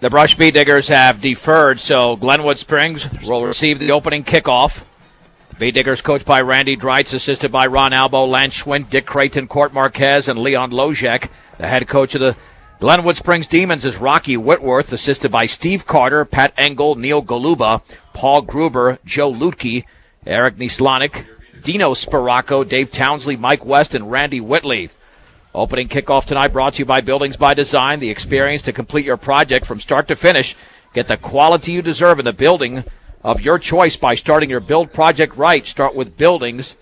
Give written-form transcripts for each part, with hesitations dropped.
The Brush Bee Diggers have deferred, so Glenwood Springs will receive the opening kickoff. Bee Diggers coached by Randy Dreitz, assisted by Ron Albo, Lance Schwint, Dick Creighton, Court Marquez, and Leon Lojek. The head coach of the Glenwood Springs Demons is Rocky Whitworth, assisted by Steve Carter, Pat Engel, Neil Galuba, Paul Gruber, Joe Lutke, Eric Nislanik, Dino Sparaco, Dave Townsley, Mike West, and Randy Whitley. Opening kickoff tonight brought to you by Buildings by Design, the experience to complete your project from start to finish. Get the quality you deserve in the building of your choice by starting your build project right. Start with Buildings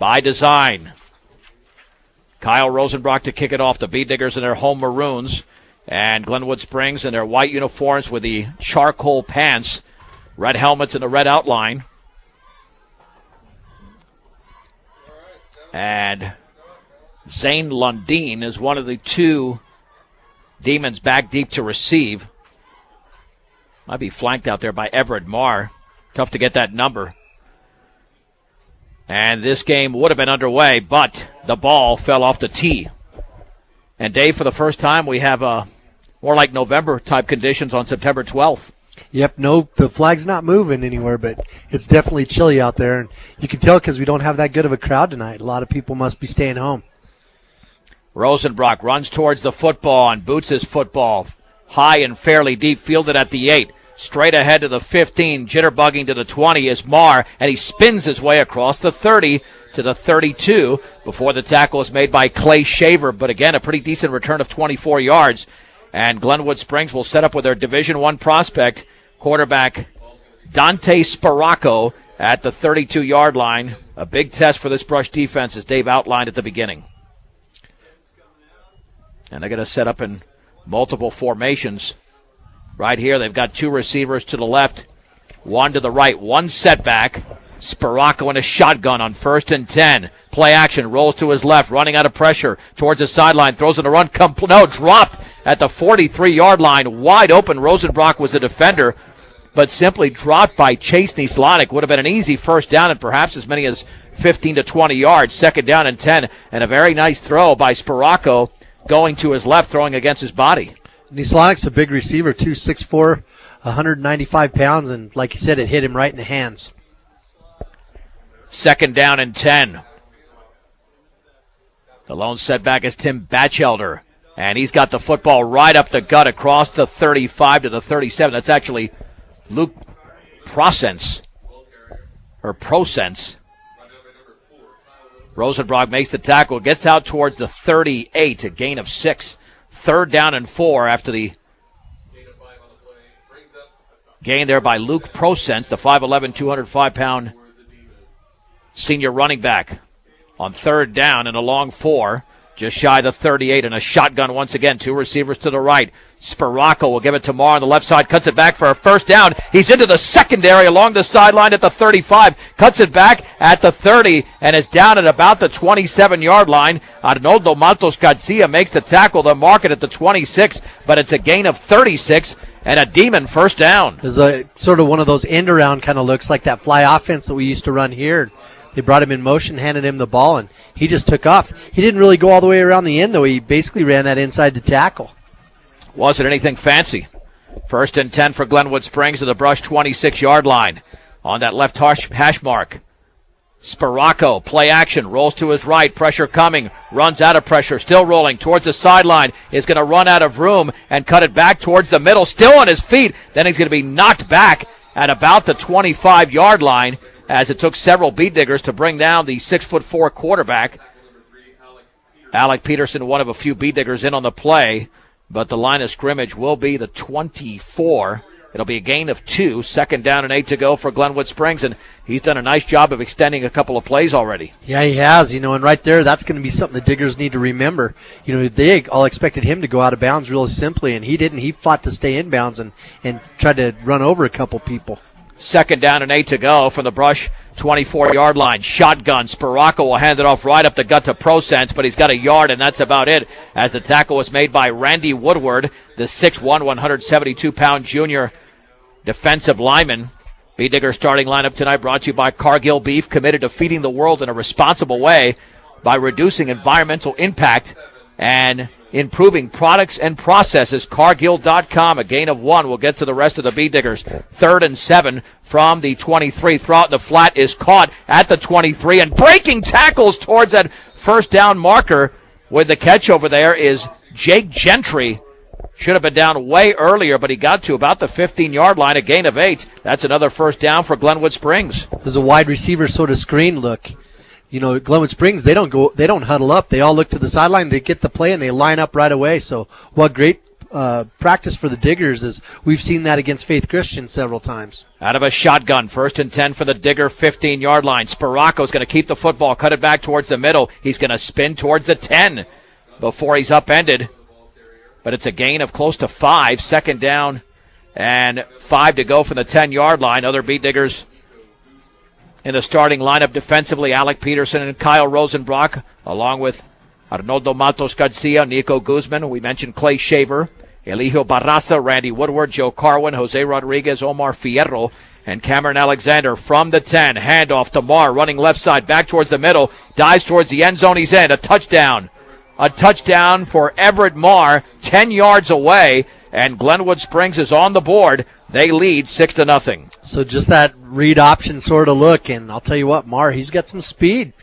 by Design. Kyle Rosenbrock to kick it off. The Bee Diggers in their home maroons, and Glenwood Springs in their white uniforms with the charcoal pants, red helmets and the red outline. And Zane Lundeen is one of the two Demons back deep to receive. Might be flanked out there by Everett Marr. Tough to get that number. And this game would have been underway, but the ball fell off the tee. And Dave, for the first time, we have more like November-type conditions on September 12th. Yep, no, the flag's not moving anywhere, but it's definitely chilly out there. And you can tell because we don't have that good of a crowd tonight. A lot of people must be staying home. Rosenbrock runs towards the football and boots his football high and fairly deep, fielded at the 8. Straight ahead to the 15, jitterbugging to the 20 is Marr, and he spins his way across the 30 to the 32 before the tackle is made by Clay Shaver. But again, a pretty decent return of 24 yards. And Glenwood Springs will set up with their Division I prospect, quarterback Dante Sparaco at the 32-yard line. A big test for this Brush defense, as Dave outlined at the beginning. And they're going to set up in multiple formations. Right here, they've got two receivers to the left, one to the right, one setback. Sparaco in a shotgun on 1st and 10. Play action, rolls to his left, running out of pressure towards the sideline, throws in a run, dropped at the 43-yard line. Wide open, Rosenbrock was a defender, but simply dropped by Chase Nislanik. Would have been an easy first down and perhaps as many as 15 to 20 yards. 2nd down and 10, and a very nice throw by Sparaco going to his left, throwing against his body. Nislanik's a big receiver, too, 6'4", 195 pounds, and like you said, it hit him right in the hands. 2nd down and 10. The lone setback is Tim Batchelder, and he's got the football right up the gut across the 35 to the 37. That's actually Luke Procents. Rosenbrock makes the tackle, gets out towards the 38, a gain of 6. 3rd down and 4 after the gain there by Luke Procents, the 5'11", 205-pound senior running back. On 3rd down and a long 4, just shy of the 38, and a shotgun once again. Two receivers to the right. Sparaco will give it to Marr on the left side, cuts it back for a 1st down. He's into the secondary along the sideline at the 35, cuts it back at the 30, and is down at about the 27-yard line. Arnoldo Matos Garcia makes the tackle to mark it at the 26, but it's a gain of 36 and a Demon 1st down. It's a sort of one of those end-around kind of looks, like that fly offense that we used to run here. They brought him in motion, handed him the ball, and he just took off. He didn't really go all the way around the end, though. He basically ran that inside the tackle. Wasn't anything fancy. 1st and 10 for Glenwood Springs at the Brush 26-yard line. On that left hash mark, Sparaco, play action, rolls to his right, pressure coming, runs out of pressure, still rolling towards the sideline, is going to run out of room and cut it back towards the middle, still on his feet. Then he's going to be knocked back at about the 25-yard line, as it took several Bee Diggers to bring down the 6'4" quarterback. Alec Peterson, one of a few Bee Diggers in on the play, but the line of scrimmage will be the 24. It'll be a gain of 2, 2nd down and 8 to go for Glenwood Springs, and he's done a nice job of extending a couple of plays already. Yeah, he has, and right there, that's going to be something the Diggers need to remember. They all expected him to go out of bounds really simply, and he didn't. He fought to stay in bounds and tried to run over a couple people. 2nd down and 8 to go from the Brush 24-yard line. Shotgun. Sparaco will hand it off right up the gut to Procents, but he's got a yard, and that's about it, as the tackle was made by Randy Woodward, the 6'1", 172-pound junior defensive lineman. Bee Digger starting lineup tonight brought to you by Cargill Beef, committed to feeding the world in a responsible way by reducing environmental impact and improving products and processes. Cargill.com, a gain of 1. We'll get to the rest of the Bee Diggers. 3rd and 7 from the 23. Throw out in the flat is caught at the 23, and breaking tackles towards that first down marker with the catch over there is Jake Gentry. Should have been down way earlier, but he got to about the 15-yard line, a gain of 8. That's another first down for Glenwood Springs. There's a wide receiver sort of screen look. You know, Glenwood Springs, they don't huddle up. They all look to the sideline, they get the play, and they line up right away. So what great practice for the Diggers is we've seen that against Faith Christian several times. Out of a shotgun, 1st and 10 for the Digger 15-yard line. Sparaco's going to keep the football, cut it back towards the middle. He's going to spin towards the 10 before he's upended. But it's a gain of close to 5. 2nd down and 5 to go from the 10-yard line. Other Bee Diggers in the starting lineup defensively, Alec Peterson and Kyle Rosenbrock, along with Arnoldo Matos Garcia, Nico Guzman. We mentioned Clay Shaver, Eligio Barraza, Randy Woodward, Joe Carwin, Jose Rodriguez, Omar Fierro, and Cameron Alexander from the 10. Handoff to Marr, running left side, back towards the middle, dives towards the end zone. He's in. A touchdown. A touchdown for Everett Marr, 10 yards away, and Glenwood Springs is on the board. They lead 6-0. So just that read option sort of look, and I'll tell you what, Marr, he's got some speed.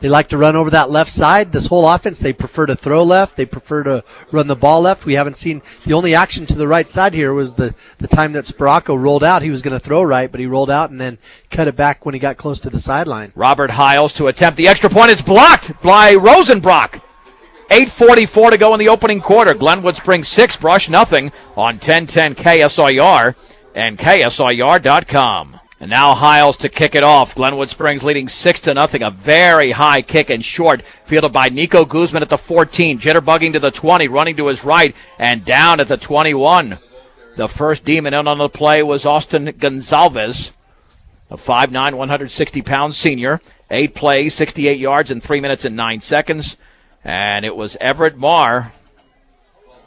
They like to run over that left side. This whole offense, they prefer to throw left. They prefer to run the ball left. We haven't seen the only action to the right side here was the time that Sparaco rolled out. He was going to throw right, but he rolled out and then cut it back when he got close to the sideline. Robert Hiles to attempt the extra point. It's blocked by Rosenbrock. 8:44 to go in the opening quarter. Glenwood Springs 6, Brush nothing on 1010 KSIR and KSIR.com. And now Hiles to kick it off. Glenwood Springs leading 6-0. A very high kick and short, fielded by Nico Guzman at the 14. Jitterbugging to the 20, running to his right, and down at the 21. The first demon in on the play was Austin Gonzalez, a 5'9", 160-pound senior. 8 plays, 68 yards in 3 minutes and 9 seconds. And it was Everett Marr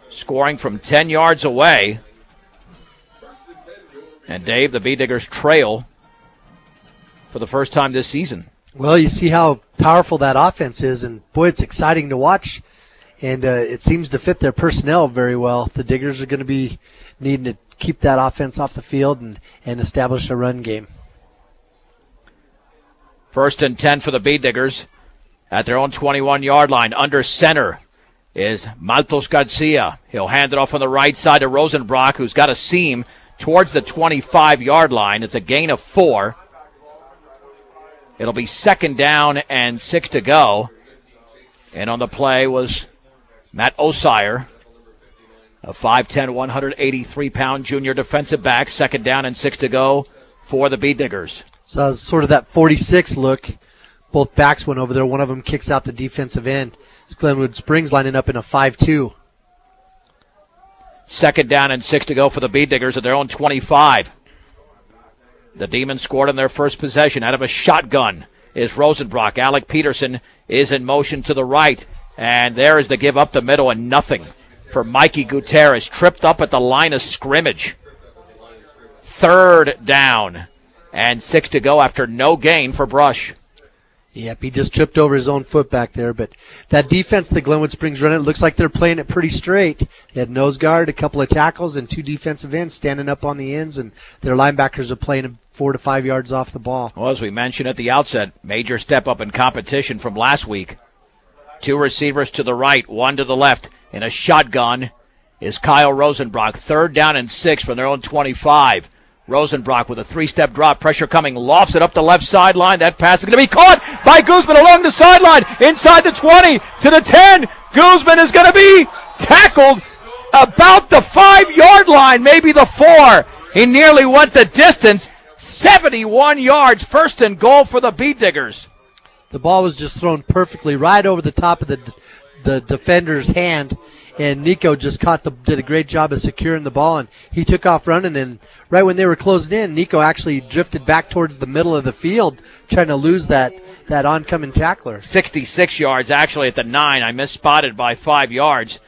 scoring from 10 yards away. And Dave, the Bee Diggers trail for the first time this season. Well, you see how powerful that offense is, and boy, it's exciting to watch. And it seems to fit their personnel very well. The Diggers are going to be needing to keep that offense off the field and establish a run game. 1st and 10 for the Bee Diggers at their own 21-yard line. Under center is Maltos Garcia. He'll hand it off on the right side to Rosenbrock, who's got a seam towards the 25-yard line. It's a gain of 4. It'll be 2nd down and 6 to go. And on the play was Matt Osire, a 5'10", 183-pound junior defensive back. 2nd down and 6 to go for the Bee Diggers. So it's sort of that 46 look. Both backs went over there. One of them kicks out the defensive end. It's Glenwood Springs lining up in a 5-2. 2nd down and 6 to go for the Bee Diggers at their own 25. The Demons scored on their first possession. Out of a shotgun is Rosenbrock. Alec Peterson is in motion to the right. And there is the give up the middle, and nothing for Mikey Gutierrez. Tripped up at the line of scrimmage. 3rd down and 6 to go after no gain for Brush. Yep, he just tripped over his own foot back there. But that defense that Glenwood Springs running, it looks like they're playing it pretty straight. They had nose guard, a couple of tackles, and 2 defensive ends standing up on the ends, and their linebackers are playing 4 to 5 yards off the ball. Well, as we mentioned at the outset, major step up in competition from last week. 2 receivers to the right, 1 to the left. In a shotgun is Kyle Rosenbrock. 3rd down and 6 from their own 25. Rosenbrock with a 3-step drop, pressure coming, lofts it up the left sideline. That pass is going to be caught by Guzman along the sideline, inside the 20 to the 10. Guzman is going to be tackled about the 5-yard line, maybe the 4. He nearly went the distance. 71 yards, 1st and goal for the Bee Diggers. The ball was just thrown perfectly right over the top of the defender's hand, and Nico just did a great job of securing the ball, and he took off running, and right when they were closing in, Nico actually drifted back towards the middle of the field, trying to lose that oncoming tackler. 66 yards actually at the 9. I misspotted by 5 yards.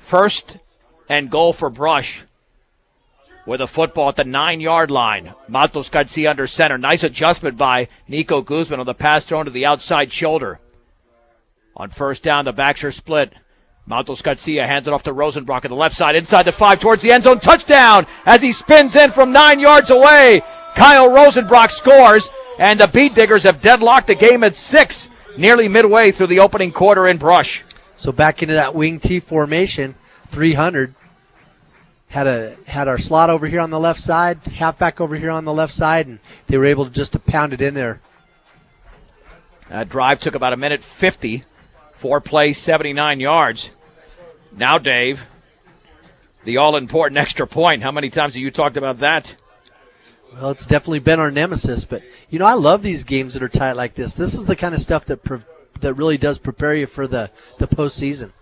1st and goal for Brush with a football at the 9-yard line. Matos Garcia under center. Nice adjustment by Nico Guzman on the pass thrown to the outside shoulder. On first down, the backs are split. Matos Garcia hands it off to Rosenbrock on the left side, inside the 5 towards the end zone. Touchdown as he spins in from 9 yards away. Kyle Rosenbrock scores, and the Beat Diggers have deadlocked the game at 6, nearly midway through the opening quarter in Brush. So back into that wing T formation, 300. Had our slot over here on the left side, halfback over here on the left side, and they were able to pound it in there. That drive took about a minute 50. 4 plays, 79 yards. Now, Dave, the all-important extra point. How many times have you talked about that? Well, it's definitely been our nemesis, but, I love these games that are tight like this. This is the kind of stuff that really does prepare you for the postseason.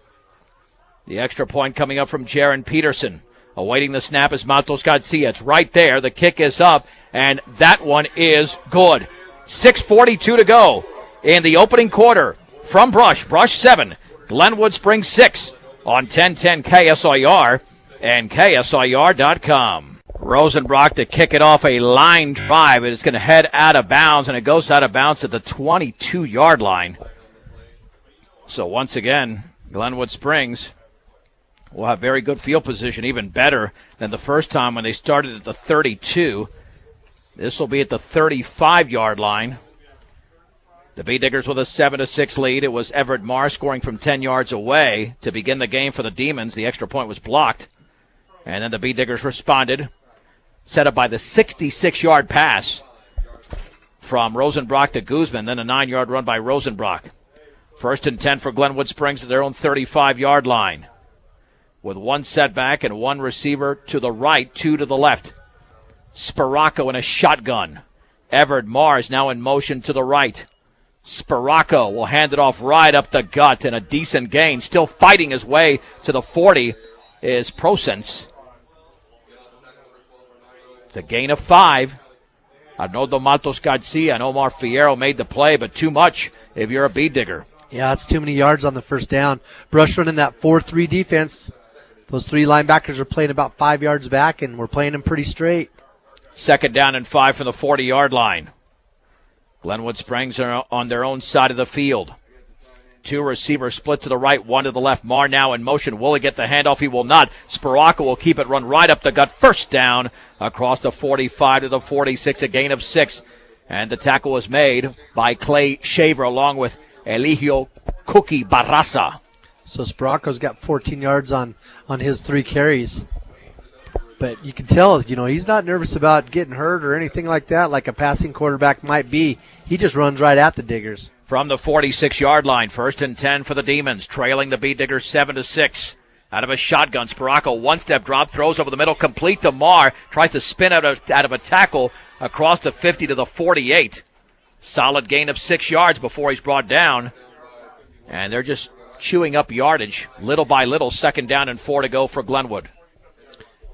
The extra point coming up from Jaron Peterson. Awaiting the snap is Matos Garcia. It's right there. The kick is up, and that one is good. 6:42 to go in the opening quarter. From Brush 7, Glenwood Springs 6 on 1010 KSIR and KSIR.com. Rosenbrock to kick it off a line drive. It's going to head out of bounds, and it goes out of bounds at the 22-yard line. So once again, Glenwood Springs will have very good field position, even better than the first time when they started at the 32. This will be at the 35-yard line. The Beat Diggers with a 7-6 lead. It was Everett Marr scoring from 10 yards away to begin the game for the Demons. The extra point was blocked. And then the Beat Diggers responded, set up by the 66-yard pass from Rosenbrock to Guzman, then a 9-yard run by Rosenbrock. 1st and 10 for Glenwood Springs at their own 35-yard line. With 1 setback and 1 receiver to the right, 2 to the left. Sparaco in a shotgun. Everett Marr is now in motion to the right. Sparaco will hand it off right up the gut and a decent gain. Still fighting his way to the 40 is Prosence. It's a gain of 5. Arnoldo Matos Garcia and Omar Fierro made the play, but too much if you're a Beat Digger. Yeah, it's too many yards on the first down. Brush running that 4-3 defense. Those 3 linebackers are playing about 5 yards back, and we're playing them pretty straight. 2nd down and 5 from the 40-yard line. Glenwood Springs are on their own side of the field. 2 receivers split to the right, 1 to the left. Marr now in motion. Will he get the handoff? He will not. Sparaco will keep it run right up the gut. First down across the 45 to the 46, a gain of 6. And the tackle was made by Clay Shaver along with Eligio Cookie Barraza. So Sparaco's got 14 yards on his 3 carries. But you can tell, he's not nervous about getting hurt or anything like that, like a passing quarterback might be. He just runs right at the Diggers. From the 46-yard line, 1st and 10 for the Demons, trailing the Beat Diggers 7-6. Out of a shotgun, Sparaco, 1-step drop, throws over the middle, complete to Marr, tries to spin out of a tackle across the 50 to the 48. Solid gain of 6 yards before he's brought down. And they're just chewing up yardage, little by little. 2nd down and 4 to go for Glenwood.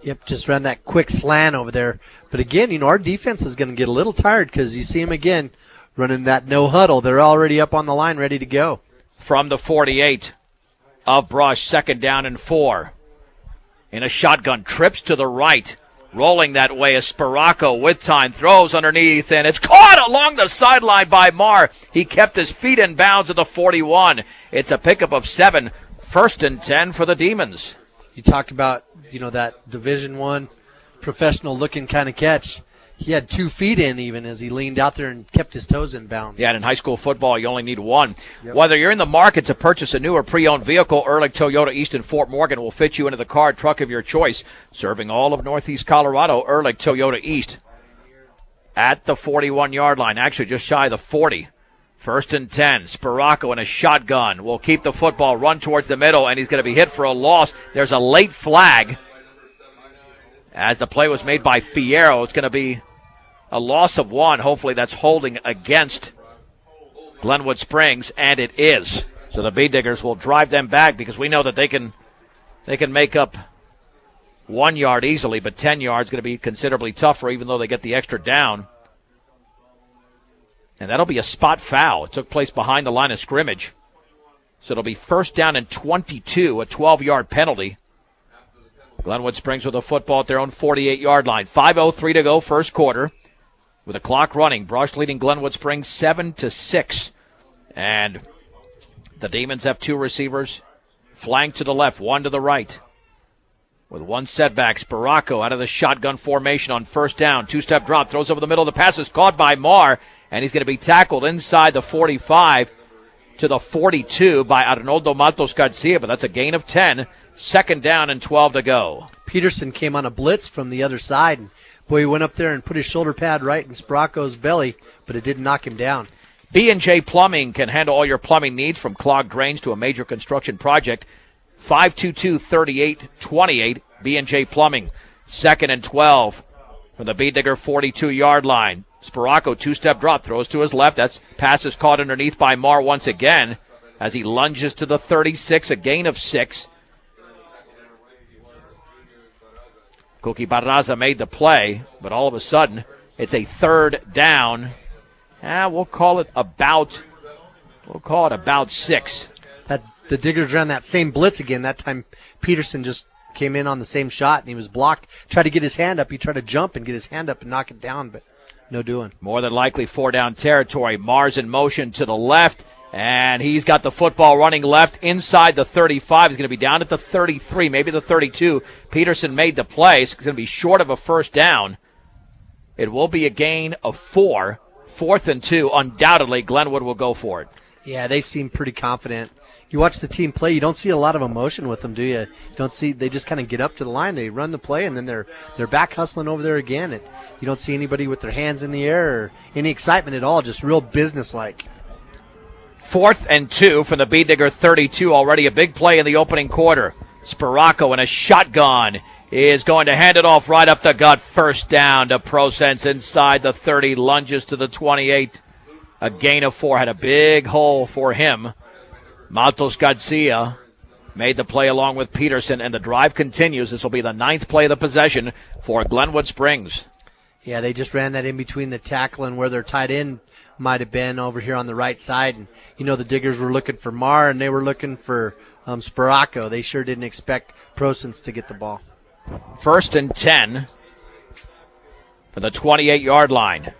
Yep, just ran that quick slant over there. But again, our defense is going to get a little tired because you see them again running that no huddle. They're already up on the line ready to go. From the 48 of Brush, 2nd down and 4. In a shotgun, trips to the right. Rolling that way is Sparaco with time, throws underneath, and it's caught along the sideline by Marr. He kept his feet in bounds at the 41. It's a pickup of 7, 1st and 10 for the Demons. You talk about, that Division I professional-looking kind of catch. He had 2 feet in even as he leaned out there and kept his toes in bounds. Yeah, and in high school football, you only need 1. Yep. Whether you're in the market to purchase a new or pre-owned vehicle, Ehrlich Toyota East in Fort Morgan will fit you into the car or truck of your choice. Serving all of Northeast Colorado, Ehrlich Toyota East at the 41-yard line, actually just shy of the 40. 1st and 10. Sparaco in a shotgun will keep the football, run towards the middle, and he's going to be hit for a loss. There's a late flag as the play was made by Fierro. It's going to be a loss of 1. Hopefully that's holding against Glenwood Springs, and it is. So the Beat Diggers will drive them back because we know that they can make up 1 yard easily, but 10 yards is going to be considerably tougher even though they get the extra down. And that'll be a spot foul. It took place behind the line of scrimmage. So it'll be 1st down and 22, a 12-yard penalty. Glenwood Springs with a football at their own 48-yard line. 5:03 to go, first quarter. With the clock running, Brush leading Glenwood Springs 7-6. And The Demons have two receivers, flank to the left, one to the right. With one setback, Sparacco out of the shotgun formation on first down. Two-step drop, throws over the middle. The pass is caught by Marr, and he's going to be tackled inside the 45 to the 42 by Arnoldo Matos Garcia, but that's a gain of 10. Second down and 12 to go. Peterson came on a blitz from the other side, and boy, he went up there and put his shoulder pad right in Sparacco's belly, but it didn't knock him down. B&J Plumbing can handle all your plumbing needs, from clogged drains to a major construction project. 522-3828, B&J Plumbing. Second and 12 from the B-Digger 42-yard line. Sparacco, two-step drop, throws to his left. That's pass is caught underneath by Marr once again as he lunges to the 36, a gain of 6. Cookie Barraza made the play, but all of a sudden it's a third down. We'll call it about 6. The Diggers ran that same blitz again. That time Peterson just came in on the same shot, and he was blocked. Tried to get his hand up. He tried to jump and get his hand up and knock it down, but no doing. More than likely 4-down territory. Marr's in motion to the left, and he's got the football running left inside the 35. He's going to be down at the 33, maybe the 32. Peterson made the play. It's going to be short of a first down. It will be a gain of 4. 4th and 2. Undoubtedly, Glenwood will go for it. Yeah, they seem pretty confident. You watch the team play, you don't see a lot of emotion with them, do you? They just kind of get up to the line, they run the play, and then they're back hustling over there again. And you don't see anybody with their hands in the air or any excitement at all, just real businesslike. 4th and 2 from the B-Digger 32, already a big play in the opening quarter. Sparacco in a shotgun is going to hand it off right up the gut. First down to Prosense inside the 30, lunges to the 28. A gain of 4, had a big hole for him. Matos Garcia made the play along with Peterson, and the drive continues. This will be the 9th play of the possession for Glenwood Springs. Yeah, they just ran that in between the tackle and where their tight end might have been over here on the right side. And, the Diggers were looking for Marr, and they were looking for Sparacco. They sure didn't expect Prosense to get the ball. 1st and 10 from the 28-yard line.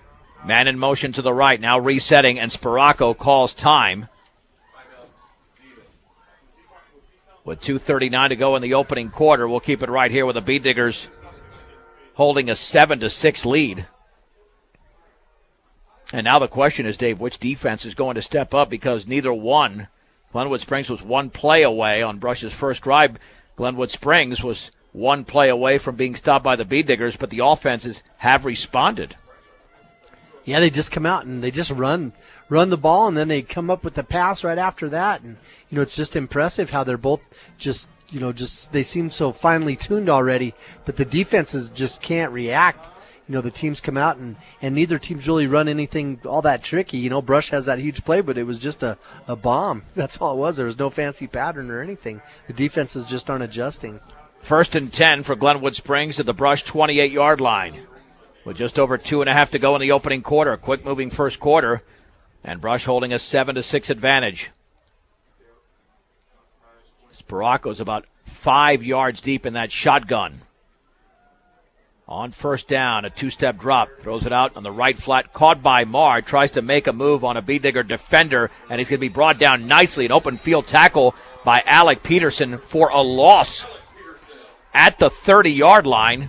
Man in motion to the right, now resetting, and Sparacco calls time. With 2:39 to go in the opening quarter, we'll keep it right here with the B-Diggers holding a 7-6 lead. And now the question is, Dave, which defense is going to step up? Because neither one. Glenwood Springs was one play away on Brush's first drive. Glenwood Springs was one play away from being stopped by the B-Diggers, but the offenses have responded. Yeah, they just come out and they just run the ball, and then they come up with the pass right after that. And, it's just impressive how they're both they seem so finely tuned already, but the defenses just can't react. The teams come out and neither team's really run anything all that tricky. Brush has that huge play, but it was just a bomb. That's all it was. There was no fancy pattern or anything. The defenses just aren't adjusting. 1st and 10 for Glenwood Springs at the Brush 28-yard line. With just over 2.5 to go in the opening quarter. A quick-moving first quarter, and Brush holding a 7-6 advantage. Sparacco's about 5 yards deep in that shotgun. On first down, a two-step drop. Throws it out on the right flat. Caught by Marr. Tries to make a move on a B-Digger defender, and he's going to be brought down nicely. An open field tackle by Alec Peterson for a loss at the 30-yard line.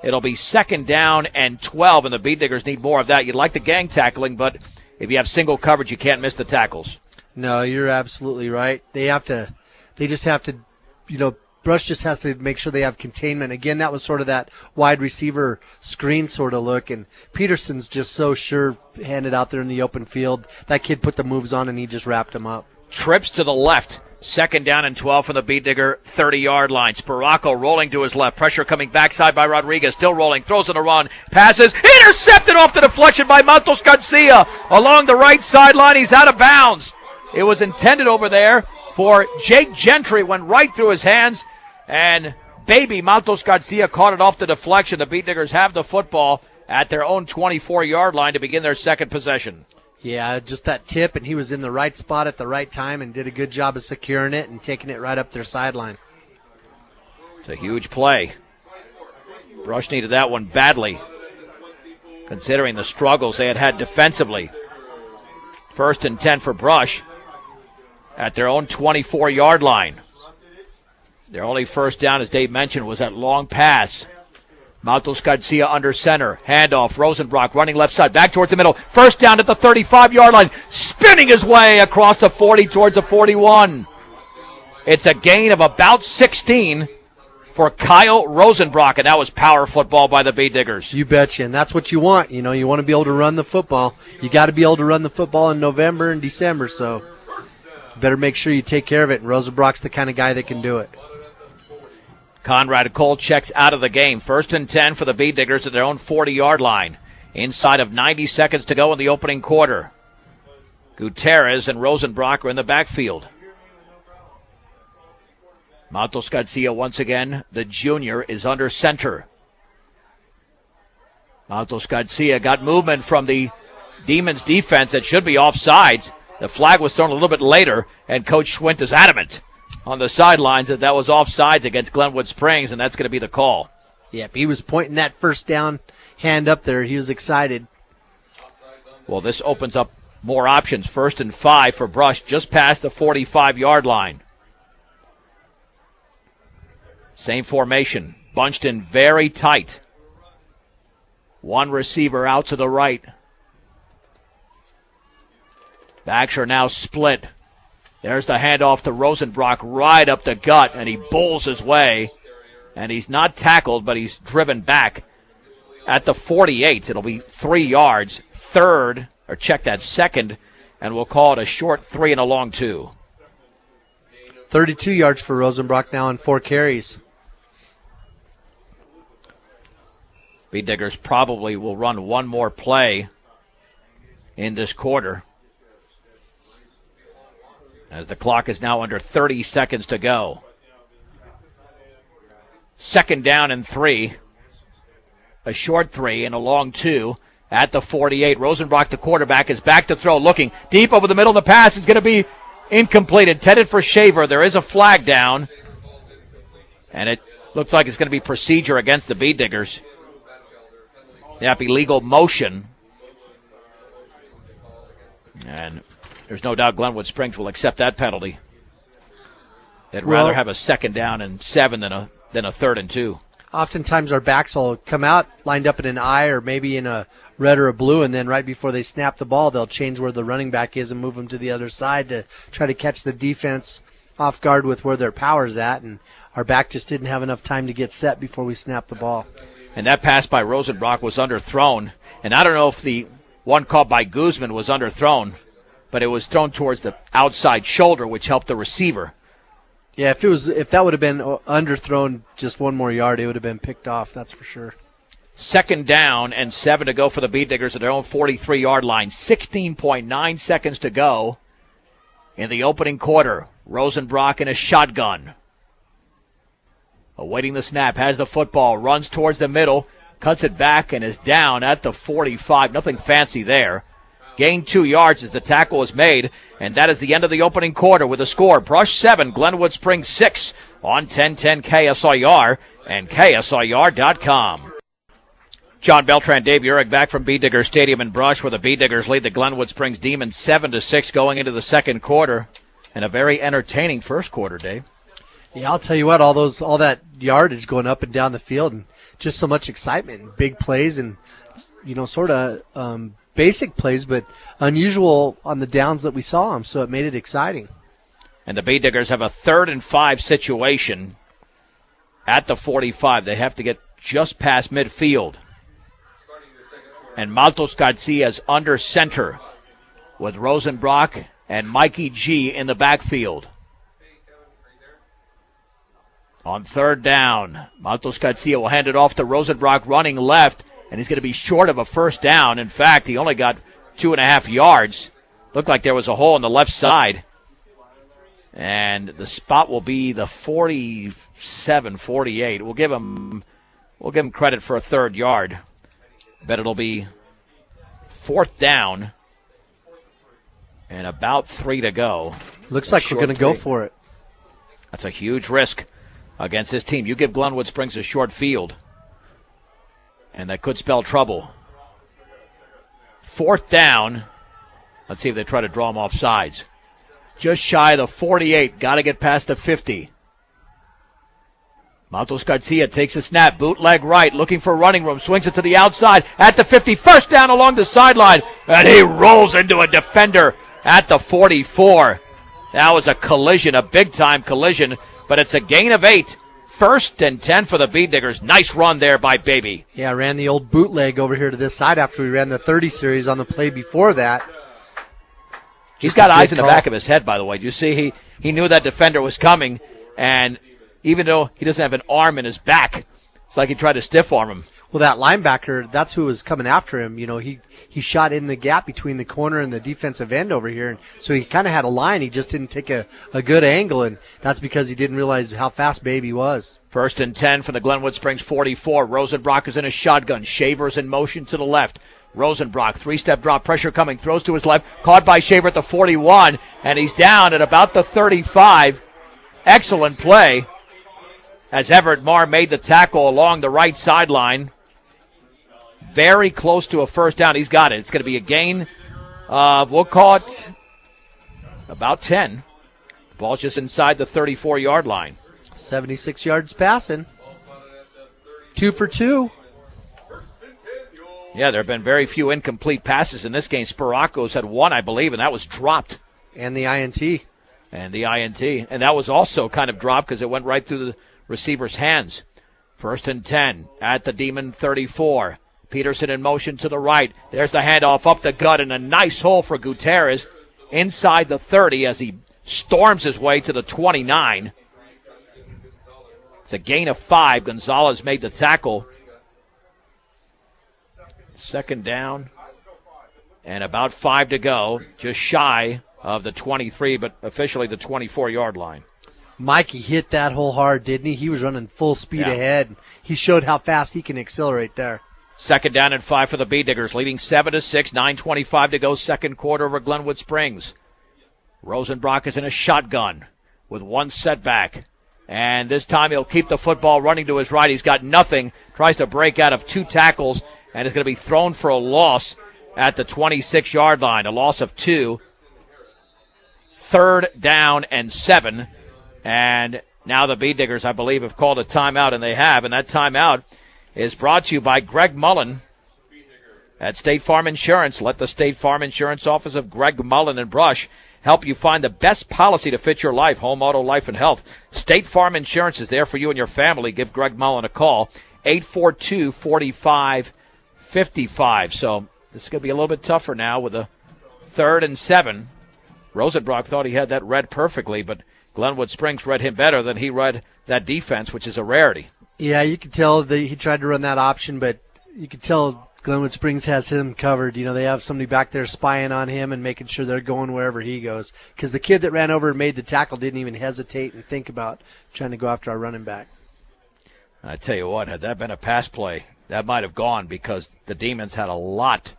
It'll be 2nd down and 12, and the B-Diggers need more of that. You'd like the gang tackling, but if you have single coverage, you can't miss the tackles. No, you're absolutely right. They just have to, Brush just has to make sure they have containment. Again, that was sort of that wide receiver screen sort of look, and Peterson's just so sure-handed out there in the open field. That kid put the moves on, and he just wrapped him up. Trips to the left. 2nd down and 12 from the B-Digger 30-yard line. Sparacco rolling to his left. Pressure coming backside by Rodriguez. Still rolling. Throws on a run. Passes. Intercepted off the deflection by Matos Garcia. Along the right sideline. He's out of bounds. It was intended over there for Jake Gentry. Went right through his hands. And baby Matos Garcia caught it off the deflection. The B-Diggers have the football at their own 24-yard line to begin their second possession. Yeah, just that tip, and he was in the right spot at the right time and did a good job of securing it and taking it right up their sideline. It's a huge play. Brush needed that one badly, considering the struggles they had defensively. 1st and 10 for Brush at their own 24-yard line. Their only first down, as Dave mentioned, was that long pass. Matos Garcia under center. Handoff. Rosenbrock running left side. Back towards the middle. First down at the 35-yard line. Spinning his way across the 40 towards the 41. It's a gain of about 16 for Kyle Rosenbrock, and that was power football by the Bee Diggers. You betcha, and that's what you want. You know, you want to be able to run the football. You got to be able to run the football in November and December, so you better make sure you take care of it, and Rosenbrock's the kind of guy that can do it. Conrad Cole checks out of the game. 1st and 10 for the Bee Diggers at their own 40-yard line. Inside of 90 seconds to go in the opening quarter. Gutierrez and Rosenbrock are in the backfield. Matos Garcia once again, the junior, is under center. Matos Garcia got movement from the Demons defense that should be offsides. The flag was thrown a little bit later, and Coach Schwint is adamant on the sidelines that was offsides against Glenwood Springs, and that's going to be the call. Yep, he was pointing that first down hand up there. He was excited. Well, this opens up more options. 1st and 5 for Brush just past the 45-yard line. Same formation, bunched in very tight. One receiver out to the right. Backs are now split. There's the handoff to Rosenbrock right up the gut, and he bowls his way. And he's not tackled, but he's driven back at the 48. It'll be 3 yards. Third, or check that, second, and we'll call it a short 3 and a long 2. 32 yards for Rosenbrock now on 4 carries. Bee Diggers probably will run one more play in this quarter, as the clock is now under 30 seconds to go. 2nd down and 3. A short 3 and a long 2 at the 48. Rosenbrock, the quarterback, is back to throw, looking deep over the middle. The pass is going to be incomplete, intended for Shaver. There is a flag down, and it looks like it's going to be procedure against the Bee Diggers. Yep, illegal motion. And there's no doubt Glenwood Springs will accept that penalty. They'd rather have a 2nd down and 7 than a 3rd and 2. Oftentimes our backs will come out lined up in an I or maybe in a red or a blue, and then right before they snap the ball, they'll change where the running back is and move them to the other side to try to catch the defense off guard with where their power's at, and our back just didn't have enough time to get set before we snapped the ball. And that pass by Rosenbrock was underthrown, and I don't know if the one caught by Guzman was underthrown, but it was thrown towards the outside shoulder, which helped the receiver. Yeah, if that would have been underthrown just one more yard, it would have been picked off, that's for sure. 2nd down and 7 to go for the Bee Diggers at their own 43-yard line. 16.9 seconds to go in the opening quarter. Rosenbrock in a shotgun. Awaiting the snap, has the football, runs towards the middle, cuts it back, and is down at the 45. Nothing fancy there. Gained 2 yards as the tackle is made, and that is the end of the opening quarter with a score. Brush 7, Glenwood Springs 6 on 1010 KSIR and KSIR.com. John Beltran, Dave Urich back from Bee Diggers Stadium in Brush, where the Bee Diggers lead the Glenwood Springs Demons 7-6 going into the second quarter. And a very entertaining first quarter, Dave. Yeah, I'll tell you what, all that yardage going up and down the field, and just so much excitement and big plays, and sort of basic plays, but unusual on the downs that we saw them. So it made it exciting. And the Bee Diggers have a 3rd and 5 situation at the 45. They have to get just past midfield. And Matos Garcia's under center with Rosenbrock and Mikey G in the backfield. On 3rd down, Matos Garcia will hand it off to Rosenbrock running left, and he's going to be short of a first down. In fact, he only got 2.5 yards. Looked like there was a hole on the left side. And the spot will be the 47-48. We'll give him credit for a 3rd yard. Bet it'll be 4th down and about 3 to go. Looks like we're going to go for it. That's a huge risk against this team. You give Glenwood Springs a short field, and that could spell trouble. 4th down. Let's see if they try to draw him off sides. just shy of the 48. Got to get past the 50. Matos Garcia takes a snap, bootleg right, looking for running room, swings it to the outside at the 50, first down along the sideline, and he rolls into a defender at the 44. That was a collision, a big-time collision, but it's a gain of 8. 1st and 10 for the Bee Diggers. Nice run there by Baby. Yeah, ran the old bootleg over here to this side after we ran the 30 series on the play before that. He's got eyes in the back of his head, by the way. Do you see he knew that defender was coming, and even though he doesn't have an arm in his back, it's like he tried to stiff arm him. Well, that linebacker, that's who was coming after him. You know, he shot in the gap between the corner and the defensive end over here, and so he kind of had a line. He just didn't take a good angle, and that's because he didn't realize how fast Baby was. 1st and 10 for the Glenwood Springs 44. Rosenbrock is in a shotgun. Shavers in motion to the left. Rosenbrock, 3-step drop, pressure coming, throws to his left, caught by Shaver at the 41, and he's down at about the 35. Excellent play as Everett Marr made the tackle along the right sideline. Very close to a first down. He's got it. It's going to be a gain of, we'll call it about 10. The ball's just inside the 34-yard line. 76 yards passing. 2 for 2. Yeah, there have been very few incomplete passes in this game. Spiracos had one, I believe, and that was dropped. And the INT. And that was also kind of dropped because it went right through the receiver's hands. 1st and 10 at the Demon 34. Peterson in motion to the right. There's the handoff up the gut and a nice hole for Gutierrez inside the 30 as he storms his way to the 29. It's a gain of 5. Gonzalez made the tackle. 2nd down and about 5 to go. Just shy of the 23, but officially the 24-yard line. Mikey hit that hole hard, didn't he? He was running full speed ahead. He showed how fast he can accelerate there. 2nd down and 5 for the Bee Diggers, leading 7-6, 9:25 to go, second quarter over Glenwood Springs. Rosenbrock is in a shotgun with one setback, and this time he'll keep the football running to his right. He's got nothing, tries to break out of 2 tackles, and is going to be thrown for a loss at the 26-yard line, a loss of 2. 3rd down and 7, and now the Bee Diggers, I believe, have called a timeout, and they have, and that timeout is brought to you by Greg Mullen at State Farm Insurance. Let the State Farm Insurance office of Greg Mullen and Brush help you find the best policy to fit your life, home, auto, life, and health. State Farm Insurance is there for you and your family. Give Greg Mullen a call, 842-4555. So this is going to be a little bit tougher now with a 3rd and 7. Rosenbrock thought he had that read perfectly, but Glenwood Springs read him better than he read that defense, which is a rarity. Yeah, you could tell that he tried to run that option, but you could tell Glenwood Springs has him covered. You know, they have somebody back there spying on him and making sure they're going wherever he goes. Because the kid that ran over and made the tackle didn't even hesitate and think about trying to go after our running back. I tell you what, had that been a pass play, that might have gone because the Demons had a lot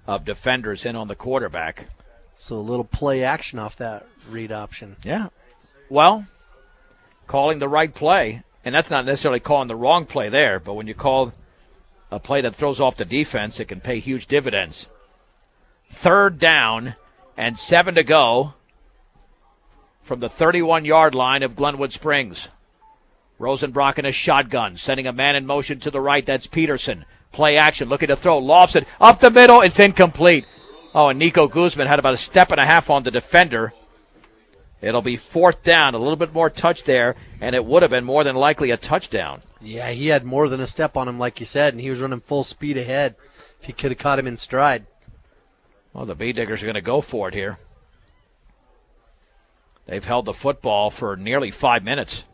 of defenders in on the quarterback. So a little play action off that read option. Yeah. Well, calling the right play. And that's not necessarily calling the wrong play there, but when you call a play that throws off the defense, it can pay huge dividends. 3rd down and 7 to go from the 31-yard line of Glenwood Springs. Rosenbrock in a shotgun, sending a man in motion to the right. That's Peterson. Play action, looking to throw, lofts it up the middle. It's incomplete. Oh, and Nico Guzman had about a step and a half on the defender. It'll be 4th down, a little bit more touch there, and it would have been more than likely a touchdown. Yeah, he had more than a step on him, like you said, and he was running full speed ahead. If he could have caught him in stride. Well, the Bee Diggers are going to go for it here. They've held the football for nearly 5 minutes.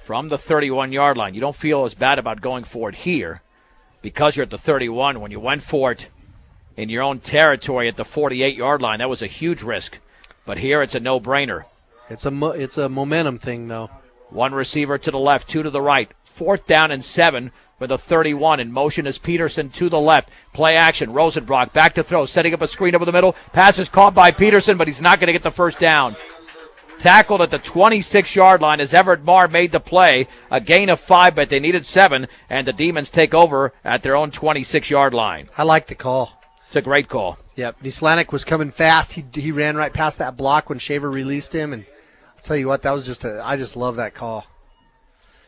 From the 31-yard line, you don't feel as bad about going for it here because you're at the 31. When you went for it in your own territory at the 48-yard line, that was a huge risk. But here it's a no-brainer. It's a momentum thing, though. One receiver to the left, 2 to the right. 4th down and 7 for the 31. In motion is Peterson to the left. Play action. Rosenbrock back to throw, setting up a screen over the middle. Pass is caught by Peterson, but he's not going to get the first down. Tackled at the 26-yard line as Everett Marr made the play. A gain of 5, but they needed 7, and the Demons take over at their own 26-yard line. I like the call. It's a great call. Yep, Nislanik was coming fast. He ran right past that block when Shaver released him, and I'll tell you what, that was I just love that call.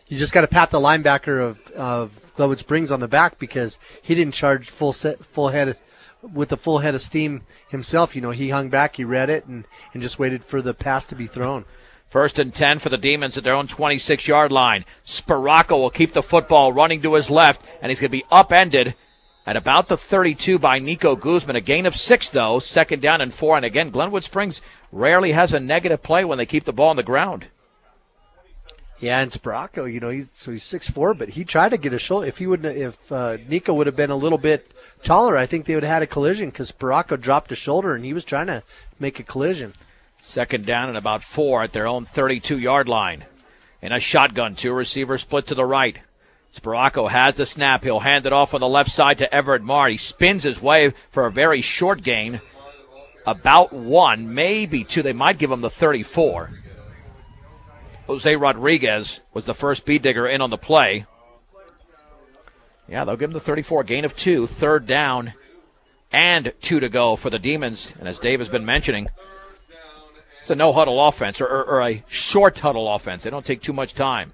You just got to pat the linebacker of Glenwood Springs on the back because he didn't charge full head with the full head of steam himself. You know, he hung back, he read it, and just waited for the pass to be thrown. 1st and 10 for the Demons at their own 26-yard line. Sparaco will keep the football running to his left, and he's going to be upended at about the 32 by Nico Guzman. A gain of 6, though. 2nd down and 4. And again, Glenwood Springs rarely has a negative play when they keep the ball on the ground. Yeah, and Sparaco, you know, he's 6'4", but he tried to get a shoulder. If Nico would have been a little bit taller, I think they would have had a collision because Sparaco dropped a shoulder and he was trying to make a collision. 2nd down and about 4 at their own 32-yard line. In a shotgun, 2 receivers split to the right. Sparaco has the snap. He'll hand it off on the left side to Everett Marr. He spins his way for a very short gain. About 1, maybe 2. They might give him the 34. Jose Rodriguez was the first beat digger in on the play. Yeah, they'll give him the 34, gain of 2, 3rd down, and 2 to go for the Demons. And as Dave has been mentioning, it's a no-huddle offense or a short huddle offense. They don't take too much time.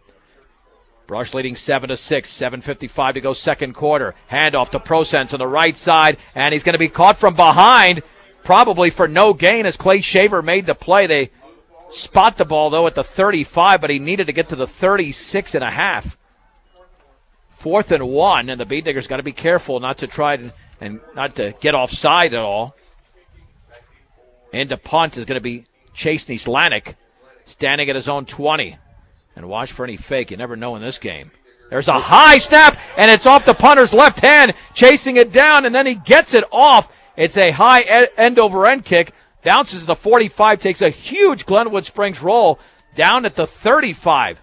Brush leading 7-6, 7:55 to go second quarter. Handoff to Procents on the right side, and he's going to be caught from behind, probably for no gain as Clay Shaver made the play. They spot the ball, though, at the 35, but he needed to get to the 36 and a half. 4th and 1, and the Beat Diggers got to be careful not to try and not to get offside at all. Into punt is going to be Chase Nislanik, standing at his own 20. And watch for any fake. You never know in this game. There's a high snap, and it's off the punter's left hand, chasing it down, and then he gets it off. It's a high end-over-end kick. Bounces to the 45, takes a huge Glenwood Springs roll down at the 35.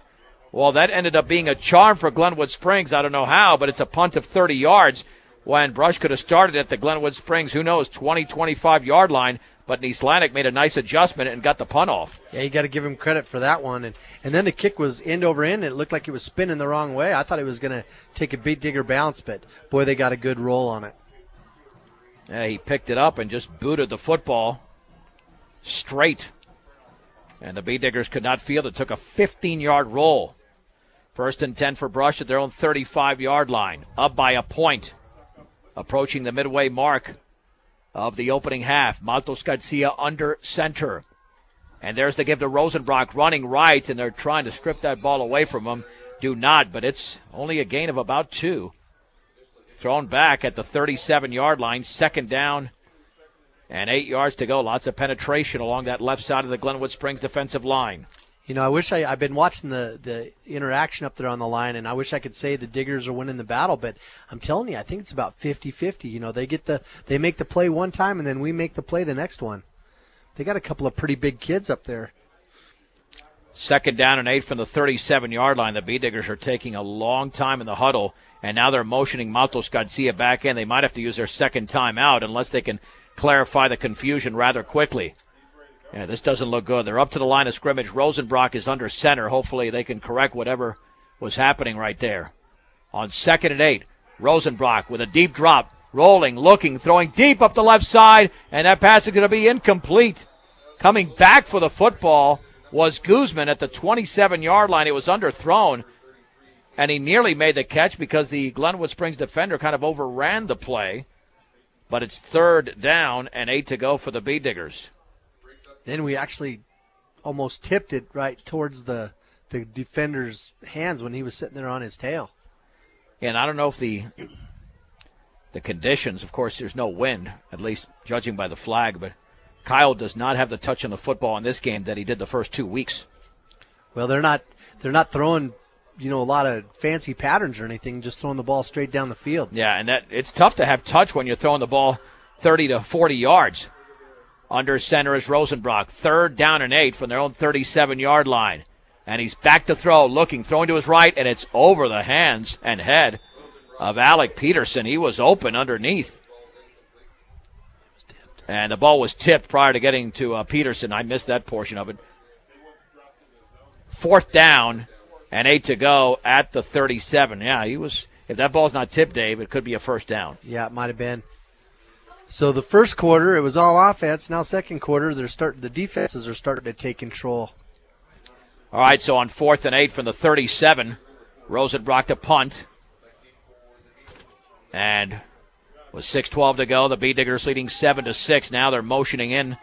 Well, that ended up being a charm for Glenwood Springs. I don't know how, but it's a punt of 30 yards when Brush could have started at the Glenwood Springs, 20, 25-yard line. But Nislanik made a nice adjustment and got the punt off. Yeah, you got to give him credit for that one. And then the kick was end over end, and it looked like it was spinning the wrong way. I thought it was going to take a Beat Digger bounce, but, boy, they got a good roll on it. Yeah, he picked it up and just booted the football straight. And the Beat Diggers could not field it. Took a 15-yard roll. 1st and 10 for Brush at their own 35-yard line. Up by a point. Approaching the midway mark of the opening half. Maltos Garcia under center. And there's the give to Rosenbrock running right, and they're trying to strip that ball away from him. Do not, but it's only a gain of about 2. Thrown back at the 37-yard line. 2nd down and 8 yards to go. Lots of penetration along that left side of the Glenwood Springs defensive line. You know, I wish I've been watching the interaction up there on the line, and I wish I could say the Diggers are winning the battle, but I'm telling you, I think it's about 50-50. You know, they make the play one time, and then we make the play the next one. They got a couple of pretty big kids up there. 2nd down and 8 from the 37-yard line. The Beat Diggers are taking a long time in the huddle, and now they're motioning Maltos Garcia back in. They might have to use their second timeout unless they can clarify the confusion rather quickly. Yeah, this doesn't look good. They're up to the line of scrimmage. Rosenbrock is under center. Hopefully they can correct whatever was happening right there. On 2nd and 8, Rosenbrock with a deep drop, rolling, looking, throwing deep up the left side, and that pass is going to be incomplete. Coming back for the football was Guzman at the 27-yard line. It was underthrown, and he nearly made the catch because the Glenwood Springs defender kind of overran the play. But it's 3rd down and 8 to go for the Beat Diggers. Then we actually almost tipped it right towards the defender's hands when he was sitting there on his tail. And I don't know if the conditions, of course, there's no wind, at least judging by the flag, but Kyle does not have the touch on the football in this game that he did the first 2 weeks. Well, they're not throwing, you know, a lot of fancy patterns or anything, just throwing the ball straight down the field. Yeah, and it's tough to have touch when you're throwing the ball 30 to 40 yards. Under center is Rosenbrock. 3rd down and 8 from their own 37-yard line. And he's back to throw, looking, throwing to his right, and it's over the hands and head of Alec Peterson. He was open underneath. And the ball was tipped prior to getting to Peterson. I missed that portion of it. 4th down and 8 to go at the 37. Yeah, he was. If that ball's not tipped, Dave, it could be a 1st down. Yeah, it might have been. So the first quarter, it was all offense. Now second quarter, the defenses are starting to take control. All right, so on 4th and 8 from the 37, Rosenbrock to punt. And with 6:12 to go, the B-Diggers leading 7-6. Now they're motioning in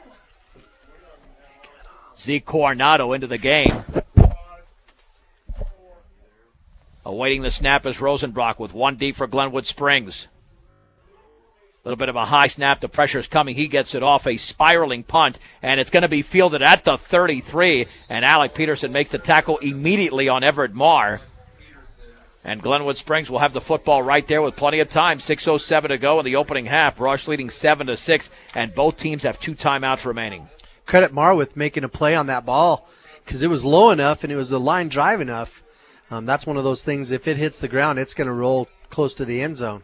Zeke Coronado into the game. Awaiting the snap is Rosenbrock with one deep for Glenwood Springs. A little bit of a high snap. The pressure's coming. He gets it off. A spiraling punt, and it's going to be fielded at the 33. And Alec Peterson makes the tackle immediately on Everett Marr. And Glenwood Springs will have the football right there with plenty of time. 6:07 to go in the opening half. Brush leading 7-6, and both teams have 2 timeouts remaining. Credit Marr with making a play on that ball because it was low enough and it was the line drive enough. That's one of those things, if it hits the ground, it's going to roll close to the end zone.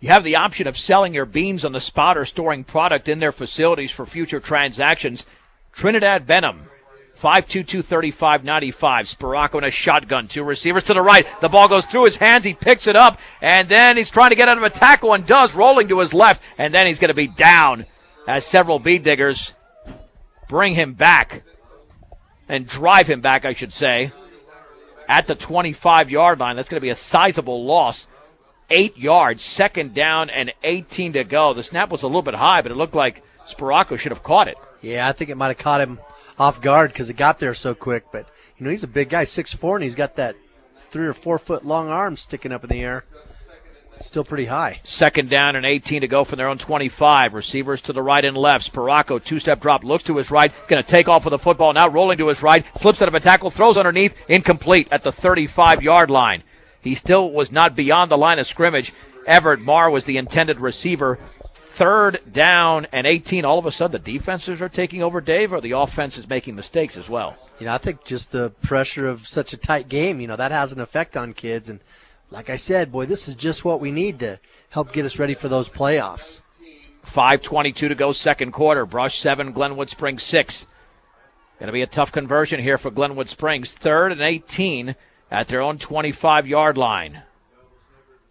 You have the option of selling your beans on the spot or storing product in their facilities for future transactions. Trinidad Benham, 522-3595. Spiracco in a shotgun. 2 receivers to the right. The ball goes through his hands. He picks it up, and then he's trying to get out of a tackle and does, rolling to his left, and then he's going to be down as several B-Diggers bring him back and drive him back, I should say, at the 25-yard line. That's going to be a sizable loss. 8 yards, 2nd down and 18 to go. The snap was a little bit high, but it looked like Spiracco should have caught it. Yeah, I think it might have caught him off guard because it got there so quick. But, he's a big guy, 6'4", and he's got that 3 or 4 foot long arm sticking up in the air. Still pretty high. 2nd down and 18 to go from their own 25. Receivers to the right and left. Spiracco, 2-step drop, looks to his right, going to take off with the football, now rolling to his right, slips out of a tackle, throws underneath, incomplete at the 35-yard line. He still was not beyond the line of scrimmage. Everett Marr was the intended receiver. 3rd down and 18. All of a sudden, the defenses are taking over, Dave, or the offense is making mistakes as well? I think just the pressure of such a tight game, that has an effect on kids. And like I said, boy, this is just what we need to help get us ready for those playoffs. 5:22 to go, second quarter. Brush 7, Glenwood Springs 6. Going to be a tough conversion here for Glenwood Springs. 3rd and 18 at their own 25-yard line.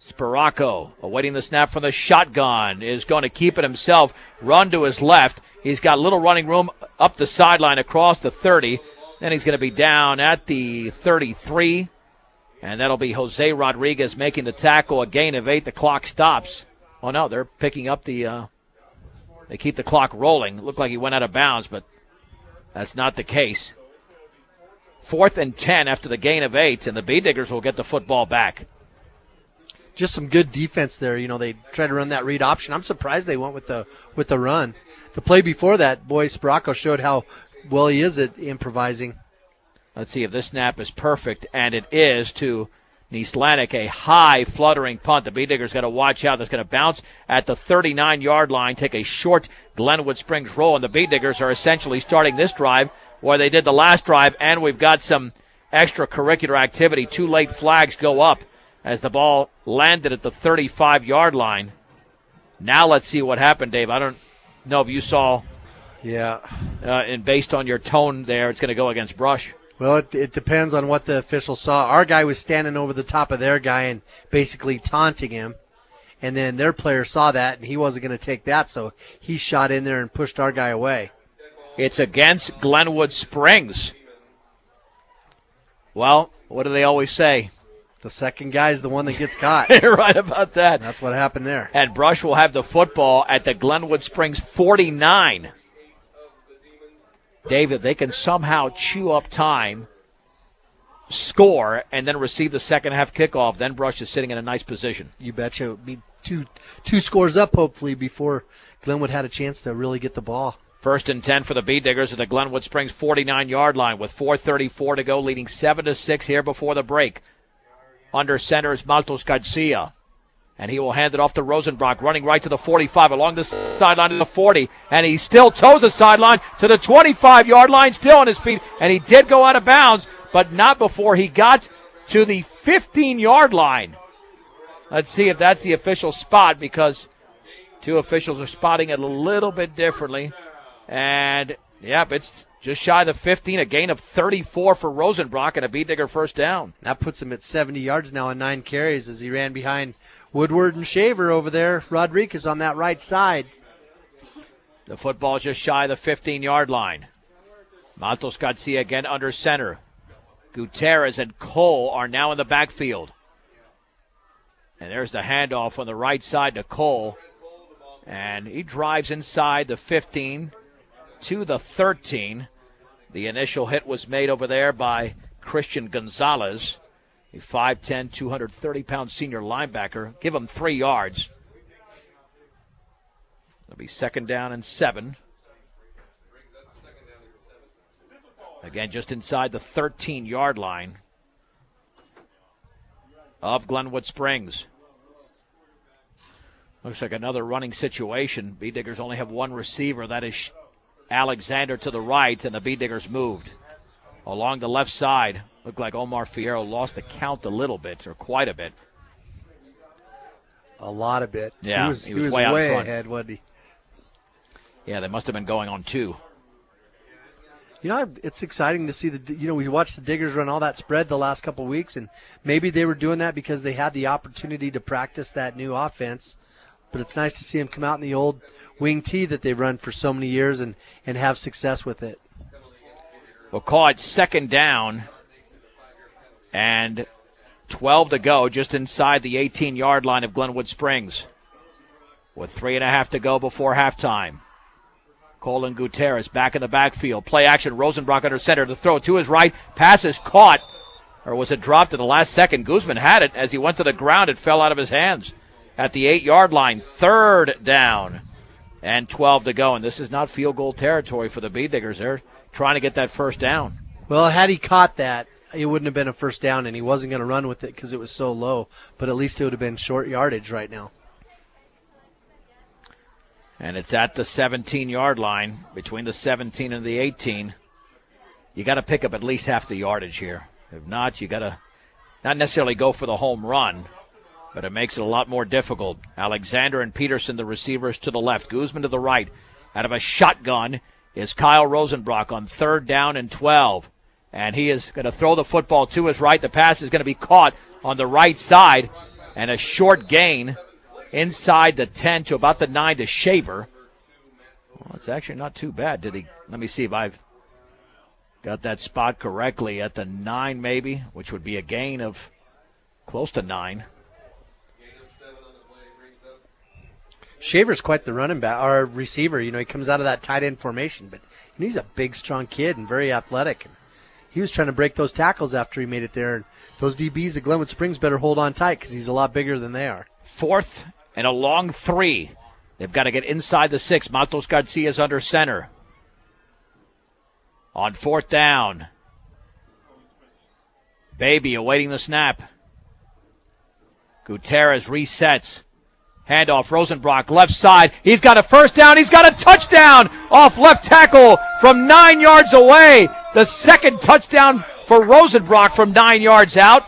Spiracco, awaiting the snap from the shotgun, is going to keep it himself, run to his left. He's got little running room up the sideline across the 30. Then he's going to be down at the 33. And that'll be Jose Rodriguez making the tackle. A gain of 8. The clock stops. Oh, no, they're picking up the they keep the clock rolling. It looked like he went out of bounds, but that's not the case. 4th and 10 after the gain of 8, and the B-Diggers will get the football back. Just some good defense there. They tried to run that read option. I'm surprised they went with the run. The play before that, boy, Spiracco showed how well he is at improvising. Let's see if this snap is perfect, and it is to Nieslanik, a high fluttering punt. The B-Diggers got to watch out. That's going to bounce at the 39-yard line, take a short Glenwood Springs roll, and the B-Diggers are essentially starting this drive where they did the last drive, and we've got some extracurricular activity. 2 late flags go up as the ball landed at the 35-yard line. Now let's see what happened, Dave. I don't know if you saw. Yeah. And based on your tone there, it's going to go against Brush. Well, it depends on what the official saw. Our guy was standing over the top of their guy and basically taunting him. And then their player saw that, and he wasn't going to take that, so he shot in there and pushed our guy away. It's against Glenwood Springs. Well, what do they always say? The second guy is the one that gets caught. You're right about that. That's what happened there. And Brush will have the football at the Glenwood Springs 49. David, they can somehow chew up time, score, and then receive the second half kickoff. Then Brush is sitting in a nice position. You betcha. It would be two scores up, hopefully, before Glenwood had a chance to really get the ball. 1st and 10 for the B-Diggers at the Glenwood Springs 49-yard line with 4:34 to go, leading 7-6 here before the break. Under center is Maltos Garcia, and he will hand it off to Rosenbrock, running right to the 45, along the sideline to the 40, and he still toes the sideline to the 25-yard line, still on his feet, and he did go out of bounds, but not before he got to the 15-yard line. Let's see if that's the official spot, because 2 officials are spotting it a little bit differently. And, yep, it's Just shy of the 15, a gain of 34 for Rosenbrock and a Beetdigger first down. That puts him at 70 yards now on 9 carries as he ran behind Woodward and Shaver over there. Rodriguez on that right side. The football is just shy of the 15-yard line. Matos Garcia again under center. Gutierrez and Cole are now in the backfield. And there's the handoff on the right side to Cole. And he drives inside the 15 to the 13. The initial hit was made over there by Christian Gonzalez, a 5'10", 230-pound senior linebacker. Give him 3 yards. It'll be 2nd down and 7. Again, just inside the 13-yard line of Glenwood Springs. Looks like another running situation. Beetdiggers only have one receiver. That is Alexander to the right, and the Beetdiggers moved. Along the left side, looked like Omar Fierro lost the count a little bit, or quite a bit. A lot of it. Yeah, he was way ahead, wasn't he? Yeah, they must have been going on 2. You know, it's exciting to see we watched the Diggers run all that spread the last couple of weeks, and maybe they were doing that because they had the opportunity to practice that new offense. But it's nice to see them come out in the old wing tee that they've run for so many years and have success with it. We'll call it 2nd down and 12 to go, just inside the 18-yard line of Glenwood Springs, with 3.5 to go before halftime. Colin Gutierrez back in the backfield. Play action. Rosenbrock under center. The throw to his right. Pass is caught. Or was it dropped at the last second? Guzman had it. As he went to the ground, it fell out of his hands. At the 8-yard line, 3rd down and 12 to go. And this is not field goal territory for the Beetdiggers. They're trying to get that first down. Well, had he caught that, it wouldn't have been a first down, and he wasn't going to run with it because it was so low. But at least it would have been short yardage right now. And it's at the 17-yard line, between the 17 and the 18. You got to pick up at least half the yardage here. If not, you got to not necessarily go for the home run, but it makes it a lot more difficult. Alexander and Peterson, the receivers, to the left. Guzman to the right. Out of a shotgun is Kyle Rosenbrock on 3rd down and 12. And he is going to throw the football to his right. The pass is going to be caught on the right side, and a short gain inside the 10 to about the 9 to Shaver. Well, it's actually not too bad. Let me see if I've got that spot correctly. At the 9 maybe, which would be a gain of close to 9. Shaver's quite the running back, or receiver. You know, he comes out of that tight end formation, but he's a big, strong kid and very athletic. And he was trying to break those tackles after he made it there. And those DBs at Glenwood Springs better hold on tight because he's a lot bigger than they are. 4th and a long 3. They've got to get inside the 6. Matos Garcia's under center. On 4th down. Baby awaiting the snap. Gutierrez resets. Handoff, Rosenbrock, left side. He's got a first down. He's got a touchdown off left tackle from 9 yards away. The 2nd touchdown for Rosenbrock from 9 yards out.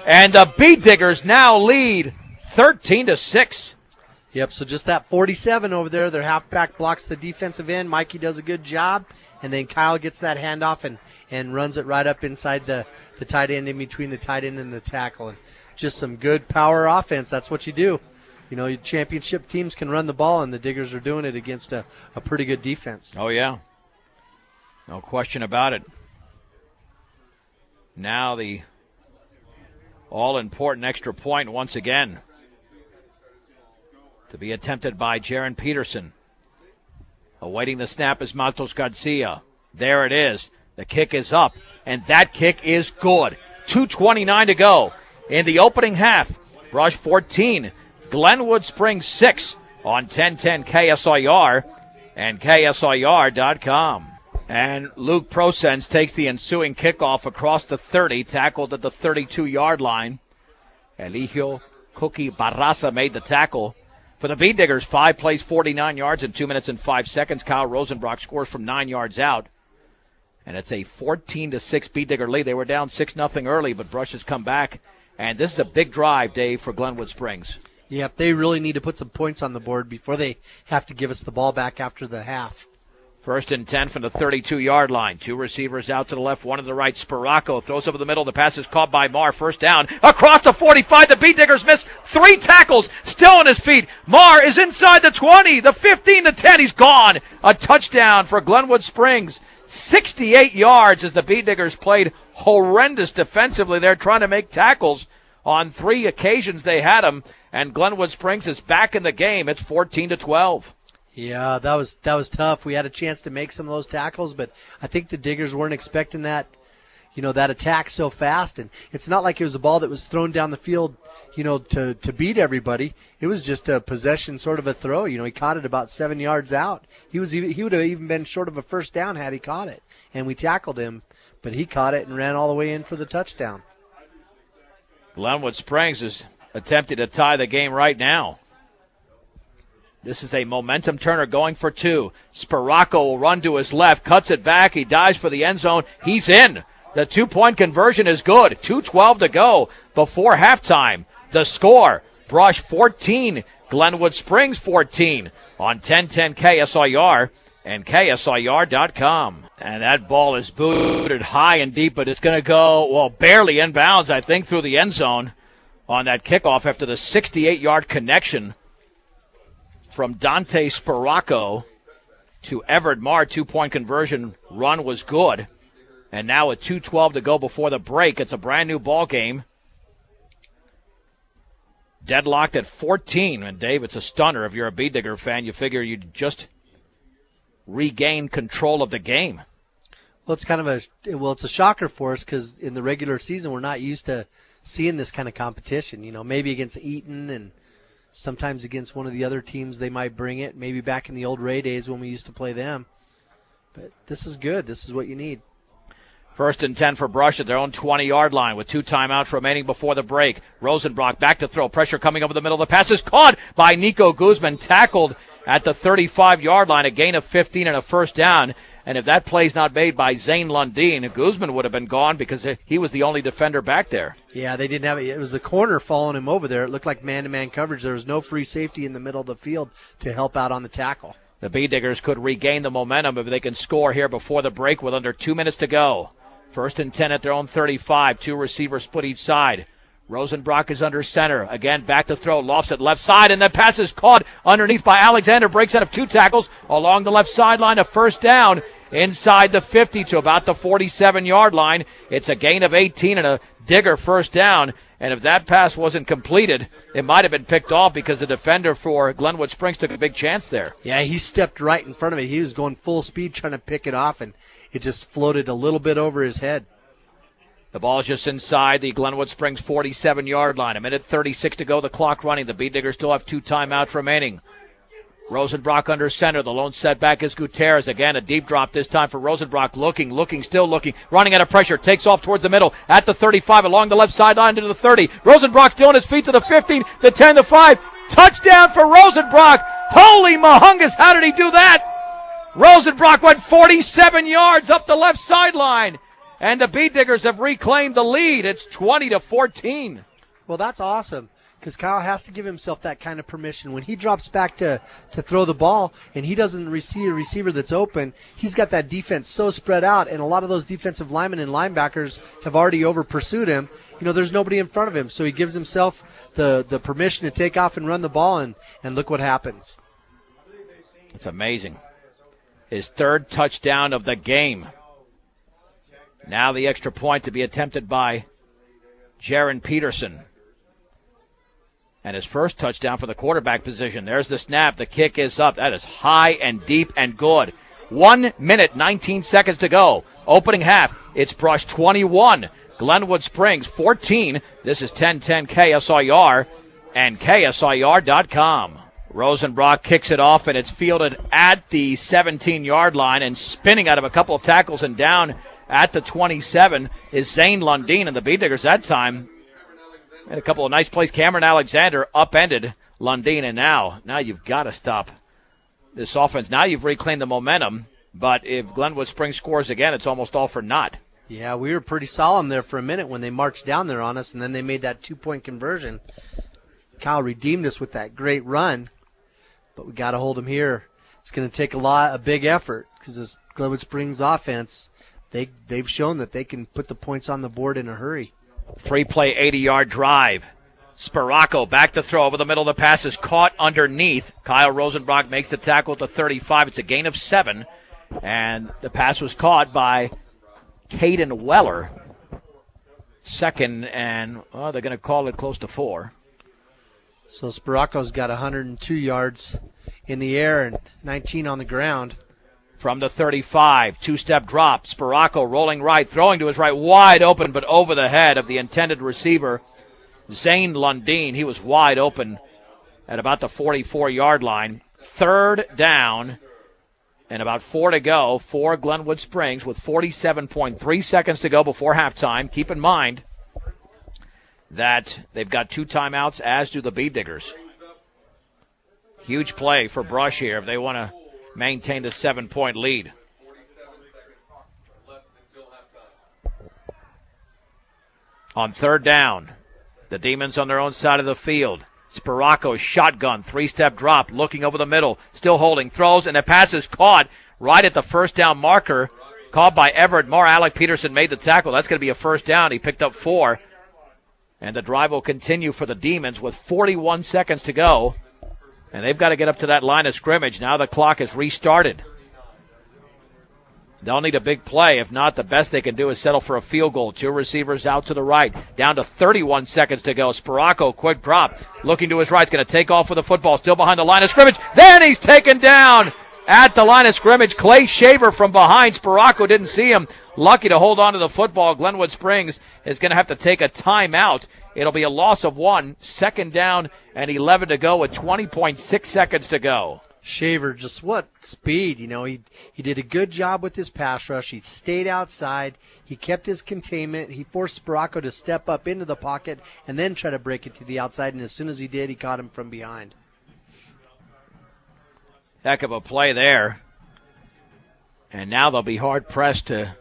And the Beetdiggers now lead 13-6. Yep, so just that 47 over there. Their halfback blocks the defensive end. Mikey does a good job. And then Kyle gets that handoff and runs it right up inside the tight end, in between the tight end and the tackle. And just some good power offense. That's what you do. You know, championship teams can run the ball, and the Diggers are doing it against a pretty good defense. Oh, yeah. No question about it. Now the all-important extra point once again to be attempted by Jaron Peterson. Awaiting the snap is Matos Garcia. There it is. The kick is up, and that kick is good. 2:29 to go in the opening half. Brush 14. Glenwood Springs 6 on 1010 KSIR and KSIR.com. And Luke Prosens takes the ensuing kickoff across the 30, tackled at the 32-yard line. Eligio Cookie Barraza made the tackle. For the Beetdiggers, 5 plays, 49 yards in 2 minutes and 5 seconds. Kyle Rosenbrock scores from 9 yards out. And it's a 14-6 Beetdigger lead. They were down 6-0 early, but Brush has come back. And this is a big drive, Dave, for Glenwood Springs. Yep, they really need to put some points on the board before they have to give us the ball back after the half. First and 10 from the 32-yard line. Two receivers out to the left, one to the right. Spiracco throws over the middle. The pass is caught by Marr. First down. Across the 45. The Beat Diggers miss 3 tackles. Still on his feet. Marr is inside the 20, the 15, the 10. He's gone. A touchdown for Glenwood Springs. 68 yards as the Beat Diggers played horrendous defensively. They're trying to make tackles. On 3 occasions they had them, and Glenwood Springs is back in the game. It's 14-12. Yeah, that was tough. We had a chance to make some of those tackles, but I think the Diggers weren't expecting that, that attack so fast. And it's not like it was a ball that was thrown down the field, to beat everybody. It was just a possession sort of a throw. He caught it about 7 yards out. He would have even been short of a first down had he caught it. And we tackled him, but he caught it and ran all the way in for the touchdown. Glenwood Springs is attempting to tie the game right now. This is a momentum turner going for 2. Spiracco will run to his left, cuts it back. He dives for the end zone. He's in. The 2-point conversion is good. 2:12 to go before halftime. The score, Brush 14, Glenwood Springs 14 on 1010 KSIR and KSIR.com. And that ball is booted high and deep, but it's going to go, barely inbounds, I think, through the end zone on that kickoff after the 68-yard connection from Dante Spiracco to Everett Marr. 2-point conversion run was good. And now with 2:12 to go before the break, it's a brand new ball game. Deadlocked at 14. And Dave, it's a stunner. If you're a Beat Digger fan, you figure you'd just regain control of the game. Well, it's a shocker for us because in the regular season we're not used to seeing this kind of competition. Maybe against Eaton and sometimes against one of the other teams they might bring it. Maybe back in the old Ray days when we used to play them. But this is good. This is what you need. First and 10 for Brush at their own 20-yard line with 2 timeouts remaining before the break. Rosenbrock back to throw. Pressure coming over the middle. The pass is caught by Nico Guzman, tackled at the 35-yard line, a gain of 15 and a first down. And if that play's not made by Zane Lundeen, Guzman would have been gone because he was the only defender back there. Yeah, they didn't have it. It was the corner following him over there. It looked like man-to-man coverage. There was no free safety in the middle of the field to help out on the tackle. The Bee Diggers could regain the momentum if they can score here before the break with under 2 minutes to go. First and 10 at their own 35. 2 receivers split each side. Rosenbrock is under center. Again, back to throw. Lofts it left side, and the pass is caught underneath by Alexander. Breaks out of 2 tackles along the left sideline. A first down inside the 50 to about the 47-yard line. It's a gain of 18 and a Digger first down. And if that pass wasn't completed, it might have been picked off because the defender for Glenwood Springs took a big chance there. Yeah, he stepped right in front of it. He was going full speed trying to pick it off, and it just floated a little bit over his head. The ball is just inside the Glenwood Springs 47-yard line. 1:36 to go, the clock running. The Beat Diggers still have 2 timeouts remaining. Rosenbrock under center. The lone setback is Gutierrez. Again, a deep drop this time for Rosenbrock. Looking, still looking. Running out of pressure. Takes off towards the middle. At the 35, along the left sideline to the 30. Rosenbrock still on his feet to the 15, the 10, the 5. Touchdown for Rosenbrock. Holy mahungus, how did he do that? Rosenbrock went 47 yards up the left sideline. And the Beat Diggers have reclaimed the lead. It's 20-14. Well, that's awesome because Kyle has to give himself that kind of permission. When he drops back to throw the ball and he doesn't see a receiver that's open, he's got that defense so spread out, and a lot of those defensive linemen and linebackers have already over-pursued him. There's nobody in front of him, so he gives himself the permission to take off and run the ball, and look what happens. It's amazing. His 3rd touchdown of the game. Now the extra point to be attempted by Jaron Peterson. And his first touchdown for the quarterback position. There's the snap. The kick is up. That is high and deep and good. 1 minute, 19 seconds to go. Opening half. It's Brush 21. Glenwood Springs 14. This is 1010 KSIR and KSIR.com. Rosenbrock kicks it off, and it's fielded at the 17-yard line, and spinning out of a couple of tackles and down at the 27 is Zane Lundeen, and the Beat Diggers that time had a couple of nice plays. Cameron Alexander upended Lundeen, and now you've got to stop this offense. Now you've reclaimed the momentum, but if Glenwood Springs scores again, it's almost all for naught. Yeah, we were pretty solemn there for a minute when they marched down there on us, and then they made that 2-point conversion. Kyle redeemed us with that great run, but we got to hold them here. it's going to take a big effort because this Glenwood Springs offense, they've shown that they can put the points on the board in a hurry. 3-play, 80-yard drive. Sparaco back to throw over the middle. The pass is caught underneath. Kyle Rosenbrock makes the tackle at the 35. It's a gain of 7. And the pass was caught by Caden Weller. Second, and they're going to call it close to 4. So Sparaco's got 102 yards in the air and 19 on the ground. From the 35, two-step drop. Sparaco rolling right, throwing to his right, wide open, but over the head of the intended receiver, Zane Lundeen. He was wide open at about the 44-yard line. Third down and about 4 to go for Glenwood Springs with 47.3 seconds to go before halftime. Keep in mind that they've got 2 timeouts, as do the Bee Diggers. Huge play for Brush here if they want to maintain the 7-point lead. On third down, the Demons on their own side of the field. Sparaco shotgun, 3-step drop, looking over the middle, still holding, throws, and the pass is caught right at the first down marker. Caught by Everett Moore. Alec Peterson made the tackle. That's going to be a first down. He picked up 4. And the drive will continue for the Demons with 41 seconds to go. And they've got to get up to that line of scrimmage. Now the clock is restarted. They'll need a big play. If not, the best they can do is settle for a field goal. 2 receivers out to the right. Down to 31 seconds to go. Sparaco, quick drop. Looking to his right. He's going to take off with the football. Still behind the line of scrimmage. Then he's taken down at the line of scrimmage. Clay Shaver from behind. Sparaco didn't see him. Lucky to hold on to the football. Glenwood Springs is going to have to take a timeout. It'll be a loss of 1. Second down and 11 to go with 20.6 seconds to go. Shaver, just what speed. He did a good job with his pass rush. He stayed outside. He kept his containment. He forced Sparaco to step up into the pocket and then try to break it to the outside. And as soon as he did, he caught him from behind. Heck of a play there. And now they'll be hard-pressed to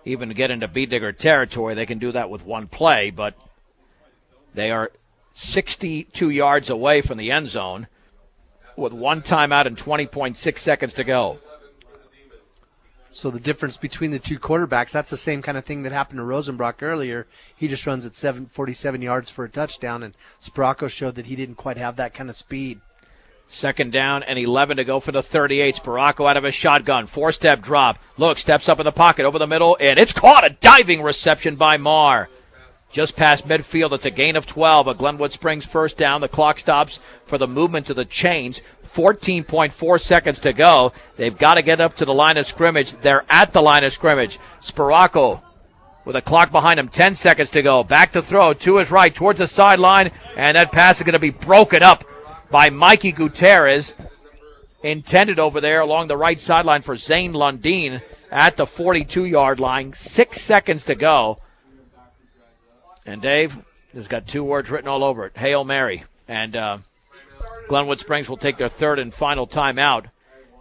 even get into Bee Digger territory. They can do that with one play, but they are 62 yards away from the end zone with 1 timeout and 20.6 seconds to go. So the difference between the 2 quarterbacks, that's the same kind of thing that happened to Rosenbrock earlier. He just runs at 47 yards for a touchdown, and Sparaco showed that he didn't quite have that kind of speed. Second down and 11 to go for the 38. Sparaco out of a shotgun. 4-step drop. Look, steps up in the pocket over the middle, and it's caught. A diving reception by Marr. Just past midfield. It's a gain of 12. A Glenwood Springs first down. The clock stops for the movement of the chains. 14.4 seconds to go. They've got to get up to the line of scrimmage. They're at the line of scrimmage. Sparaco with a clock behind him. 10 seconds to go. Back to throw to his right towards the sideline, and that pass is going to be broken up by Mikey Gutierrez, intended over there along the right sideline for Zane Lundeen at the 42-yard line. 6 seconds to go. And Dave has got 2 words written all over it. Hail Mary. And Glenwood Springs will take their third and final timeout.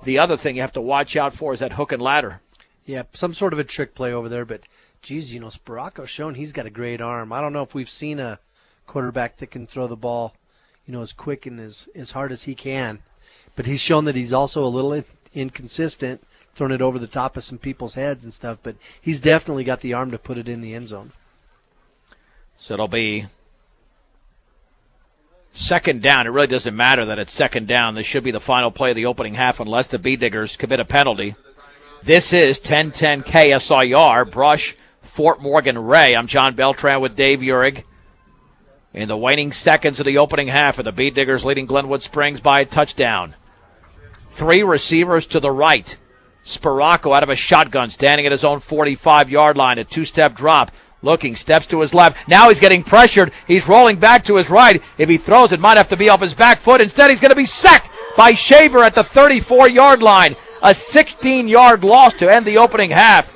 The other thing you have to watch out for is that hook and ladder. Yeah, some sort of a trick play over there, but geez, Sparaco's shown he's got a great arm. I don't know if we've seen a quarterback that can throw the ball as quick and as hard as he can. But he's shown that he's also a little inconsistent, throwing it over the top of some people's heads and stuff. But he's definitely got the arm to put it in the end zone. So it'll be second down. It really doesn't matter that it's second down. This should be the final play of the opening half unless the Bee Diggers commit a penalty. This is 10-10 KSIR, Brush, Fort Morgan Ray. I'm John Beltran with Dave Urig. In the waning seconds of the opening half, of the Bee Diggers leading Glenwood Springs by a touchdown. 3 receivers to the right. Sparaco out of a shotgun, standing at his own 45-yard line. A 2-step drop. Looking, steps to his left. Now he's getting pressured. He's rolling back to his right. If he throws, it might have to be off his back foot. Instead, he's going to be sacked by Shaver at the 34-yard line. A 16-yard loss to end the opening half.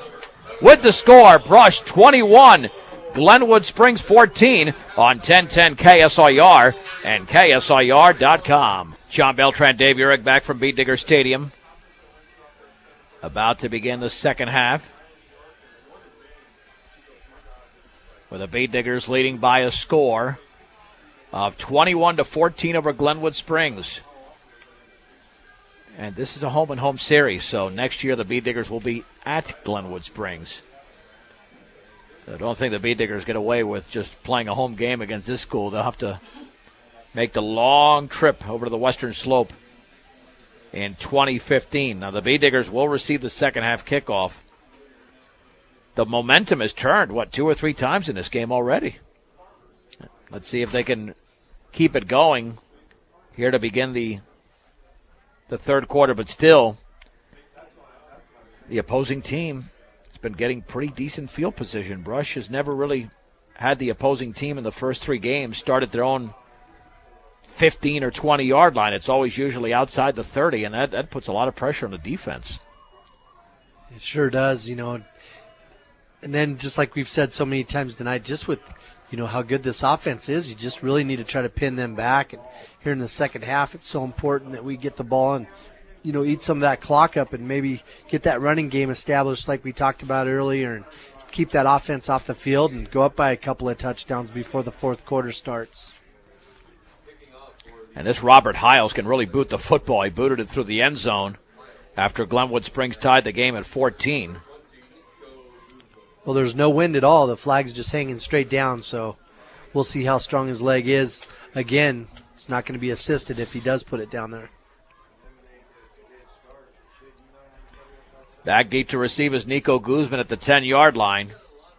With the score, Brush 21. Glenwood Springs 14 on 1010 KSIR and KSIR.com. John Beltran, Dave Urig back from Bee Digger Stadium. About to begin the second half, with the Bee Diggers leading by a score of 21-14 over Glenwood Springs. And this is a home-and-home series, so next year the Bee Diggers will be at Glenwood Springs. I don't think the Bee Diggers get away with just playing a home game against this school. They'll have to make the long trip over to the Western Slope in 2015. Now, the Bee Diggers will receive the second-half kickoff. The momentum has turned, 2 or 3 times in this game already. Let's see if they can keep it going here to begin the third quarter, but still, the opposing team has been getting pretty decent field position. Brush has never really had the opposing team in the first 3 games start at their own 15 or 20-yard line. It's always usually outside the 30, and that puts a lot of pressure on the defense. It sure does, And then just like we've said so many times tonight, just with how good this offense is, you just really need to try to pin them back. And here in the second half, it's so important that we get the ball and, eat some of that clock up and maybe get that running game established like we talked about earlier and keep that offense off the field and go up by a couple of touchdowns before the fourth quarter starts. And this Robert Hiles can really boot the football. He booted it through the end zone after Glenwood Springs tied the game at 14. Well, there's no wind at all. The flag's just hanging straight down, so we'll see how strong his leg is. Again, it's not going to be assisted if he does put it down there. Back deep to receive is Nico Guzman at the 10-yard line.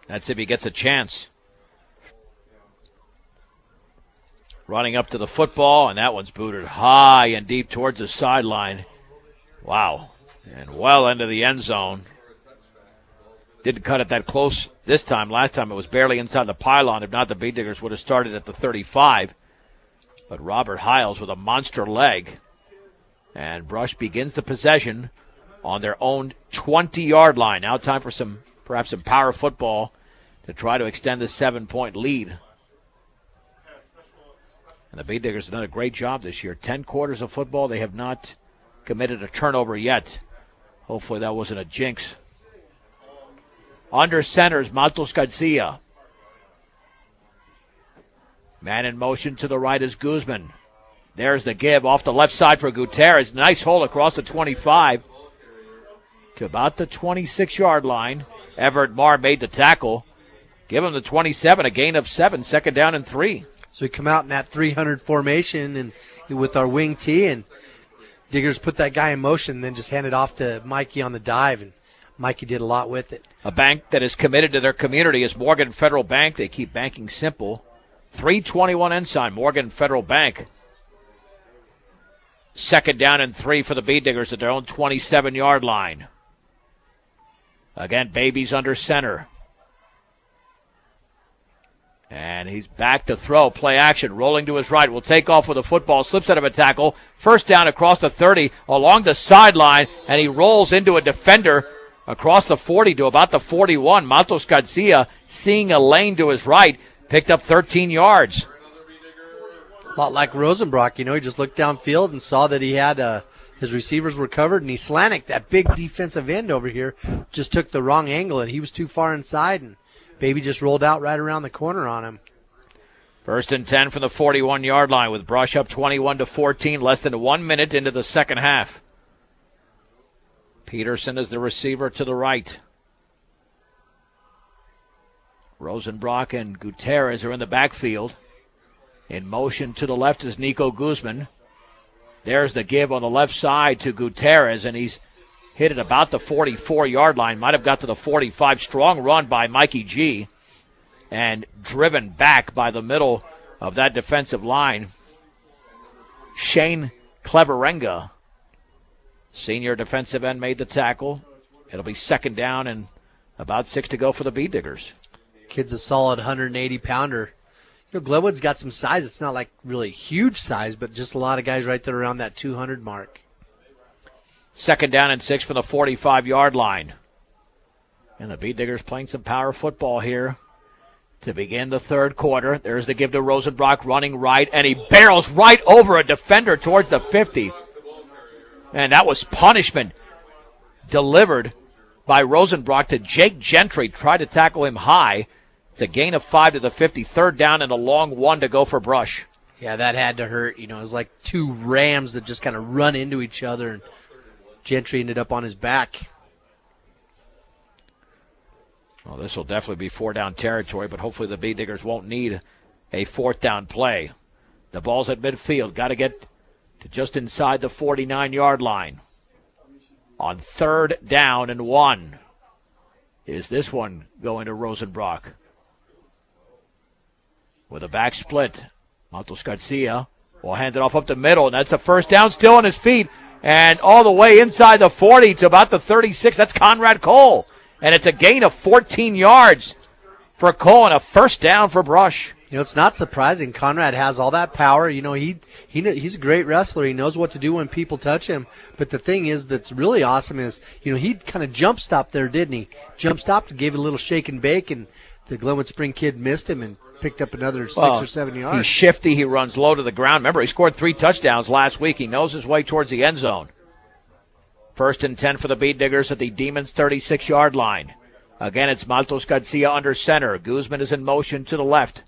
That's if he gets a chance. Running up to the football, and that one's booted high and deep towards the sideline. Wow. And well into the end zone. Didn't cut it that close this time. Last time it was barely inside the pylon. If not, the Bee Diggers would have started at the 35. But Robert Hiles with a monster leg. And Brush begins the possession on their own 20-yard line. Now time for perhaps some power football to try to extend the 7-point lead. And the Bee Diggers have done a great job this year. 10 quarters of football. They have not committed a turnover yet. Hopefully that wasn't a jinx. Under centers, Matos Garcia. Man in motion to the right is Guzman. There's the give off the left side for Gutierrez. Nice hole across the 25 to about the 26-yard line. Everett Marr made the tackle. Give him the 27, a gain of 7, second down and 3. So we come out in that 300 formation and with our wing tee, and Diggers put that guy in motion, then just hand it off to Mikey on the dive, and Mikey did a lot with it. A bank that is committed to their community is Morgan Federal Bank. They keep banking simple. 321 ensign, Morgan Federal Bank. Second down and 3 for the Bee Diggers at their own 27-yard line. Again, Baby's under center. And he's back to throw. Play action. Rolling to his right. Will take off with the football. Slips out of a tackle. First down across the 30 along the sideline. And he rolls into a defender across the 40 to about the 41. Matos Garcia, seeing a lane to his right, picked up 13 yards. A lot like Rosenbrock. He just looked downfield and saw that he had his receivers were covered. And he Slanik, that big defensive end over here, just took the wrong angle. And he was too far inside. And Baby just rolled out right around the corner on him. First and 10 from the 41-yard line with Brush up 21-14, less than 1 minute into the second half. Peterson is the receiver to the right. Rosenbrock and Gutierrez are in the backfield. In motion to the left is Nico Guzman. There's the give on the left side to Gutierrez, and he's hit at about the 44-yard line. Might have got to the 45. Strong run by Mikey G. And driven back by the middle of that defensive line. Shane Cleverenga, senior defensive end, made the tackle. It'll be second down and about 6 to go for the Bee Diggers. Kid's a solid 180-pounder. Glenwood's got some size. It's not like really huge size, but just a lot of guys right there around that 200 mark. Second down and 6 from the 45-yard line. And the Bee Diggers playing some power football here to begin the third quarter. There's the give to Rosenbrock running right, and he barrels right over a defender towards the 50. And that was punishment delivered by Rosenbrock to Jake Gentry. Tried to tackle him high. It's a gain of 5 to the 50. Third down and a long one to go for Brush. Yeah, that had to hurt. It was like two rams that just kind of run into each other and Gentry ended up on his back. Well, this will definitely be 4-down territory, but hopefully the Bee Diggers won't need a 4th-down play. The ball's at midfield. Got to get to just inside the 49-yard line. On 3rd down and 1. Is this one going to Rosenbrock? With a back split, Matos Garcia will hand it off up the middle, and that's a 1st down, still on his feet, and all the way inside the 40 to about the 36. That's Conrad Cole, and it's a gain of 14 yards for Cole and a 1st down for Brush. You know, it's not surprising. Conrad has all that power. You know, he's a great wrestler. He knows what to do when people touch him. But the thing is that's really awesome is, you know, he kind of jump-stopped there, didn't he? Jump-stopped and gave it a little shake and bake, and the Glenwood Spring kid missed him and picked up another 6 or 7 yards. He's shifty. He runs low to the ground. Remember, he scored 3 touchdowns last week. He knows his way towards the end zone. 1st and 10 for the Bee Diggers at the Demons' 36-yard line. Again, it's Matos Garcia under center. Guzman is in motion to the left.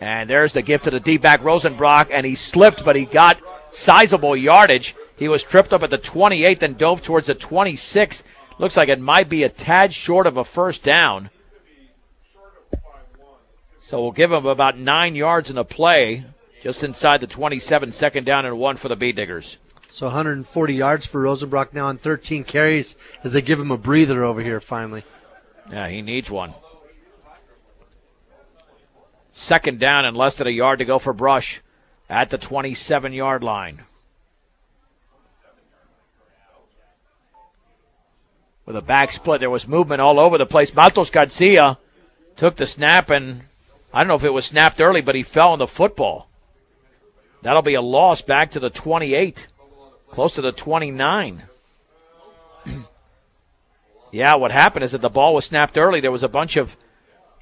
And there's the gift to the D-back Rosenbrock, and he slipped, but he got sizable yardage. He was tripped up at the 28, then dove towards the 26. Looks like it might be a tad short of a 1st down. So we'll give him about 9 yards in the play, just inside the 27, 2nd down and 1 for the Bee Diggers. So 140 yards for Rosenbrock now on 13 carries as they give him a breather over here finally. Yeah, he needs one. 2nd down and less than a yard to go for Brush at the 27-yard line. With a back split, there was movement all over the place. Matos Garcia took the snap, and I don't know if it was snapped early, but he fell on the football. That'll be a loss back to the 28, close to the 29. Yeah, what happened is that the ball was snapped early. There was a bunch of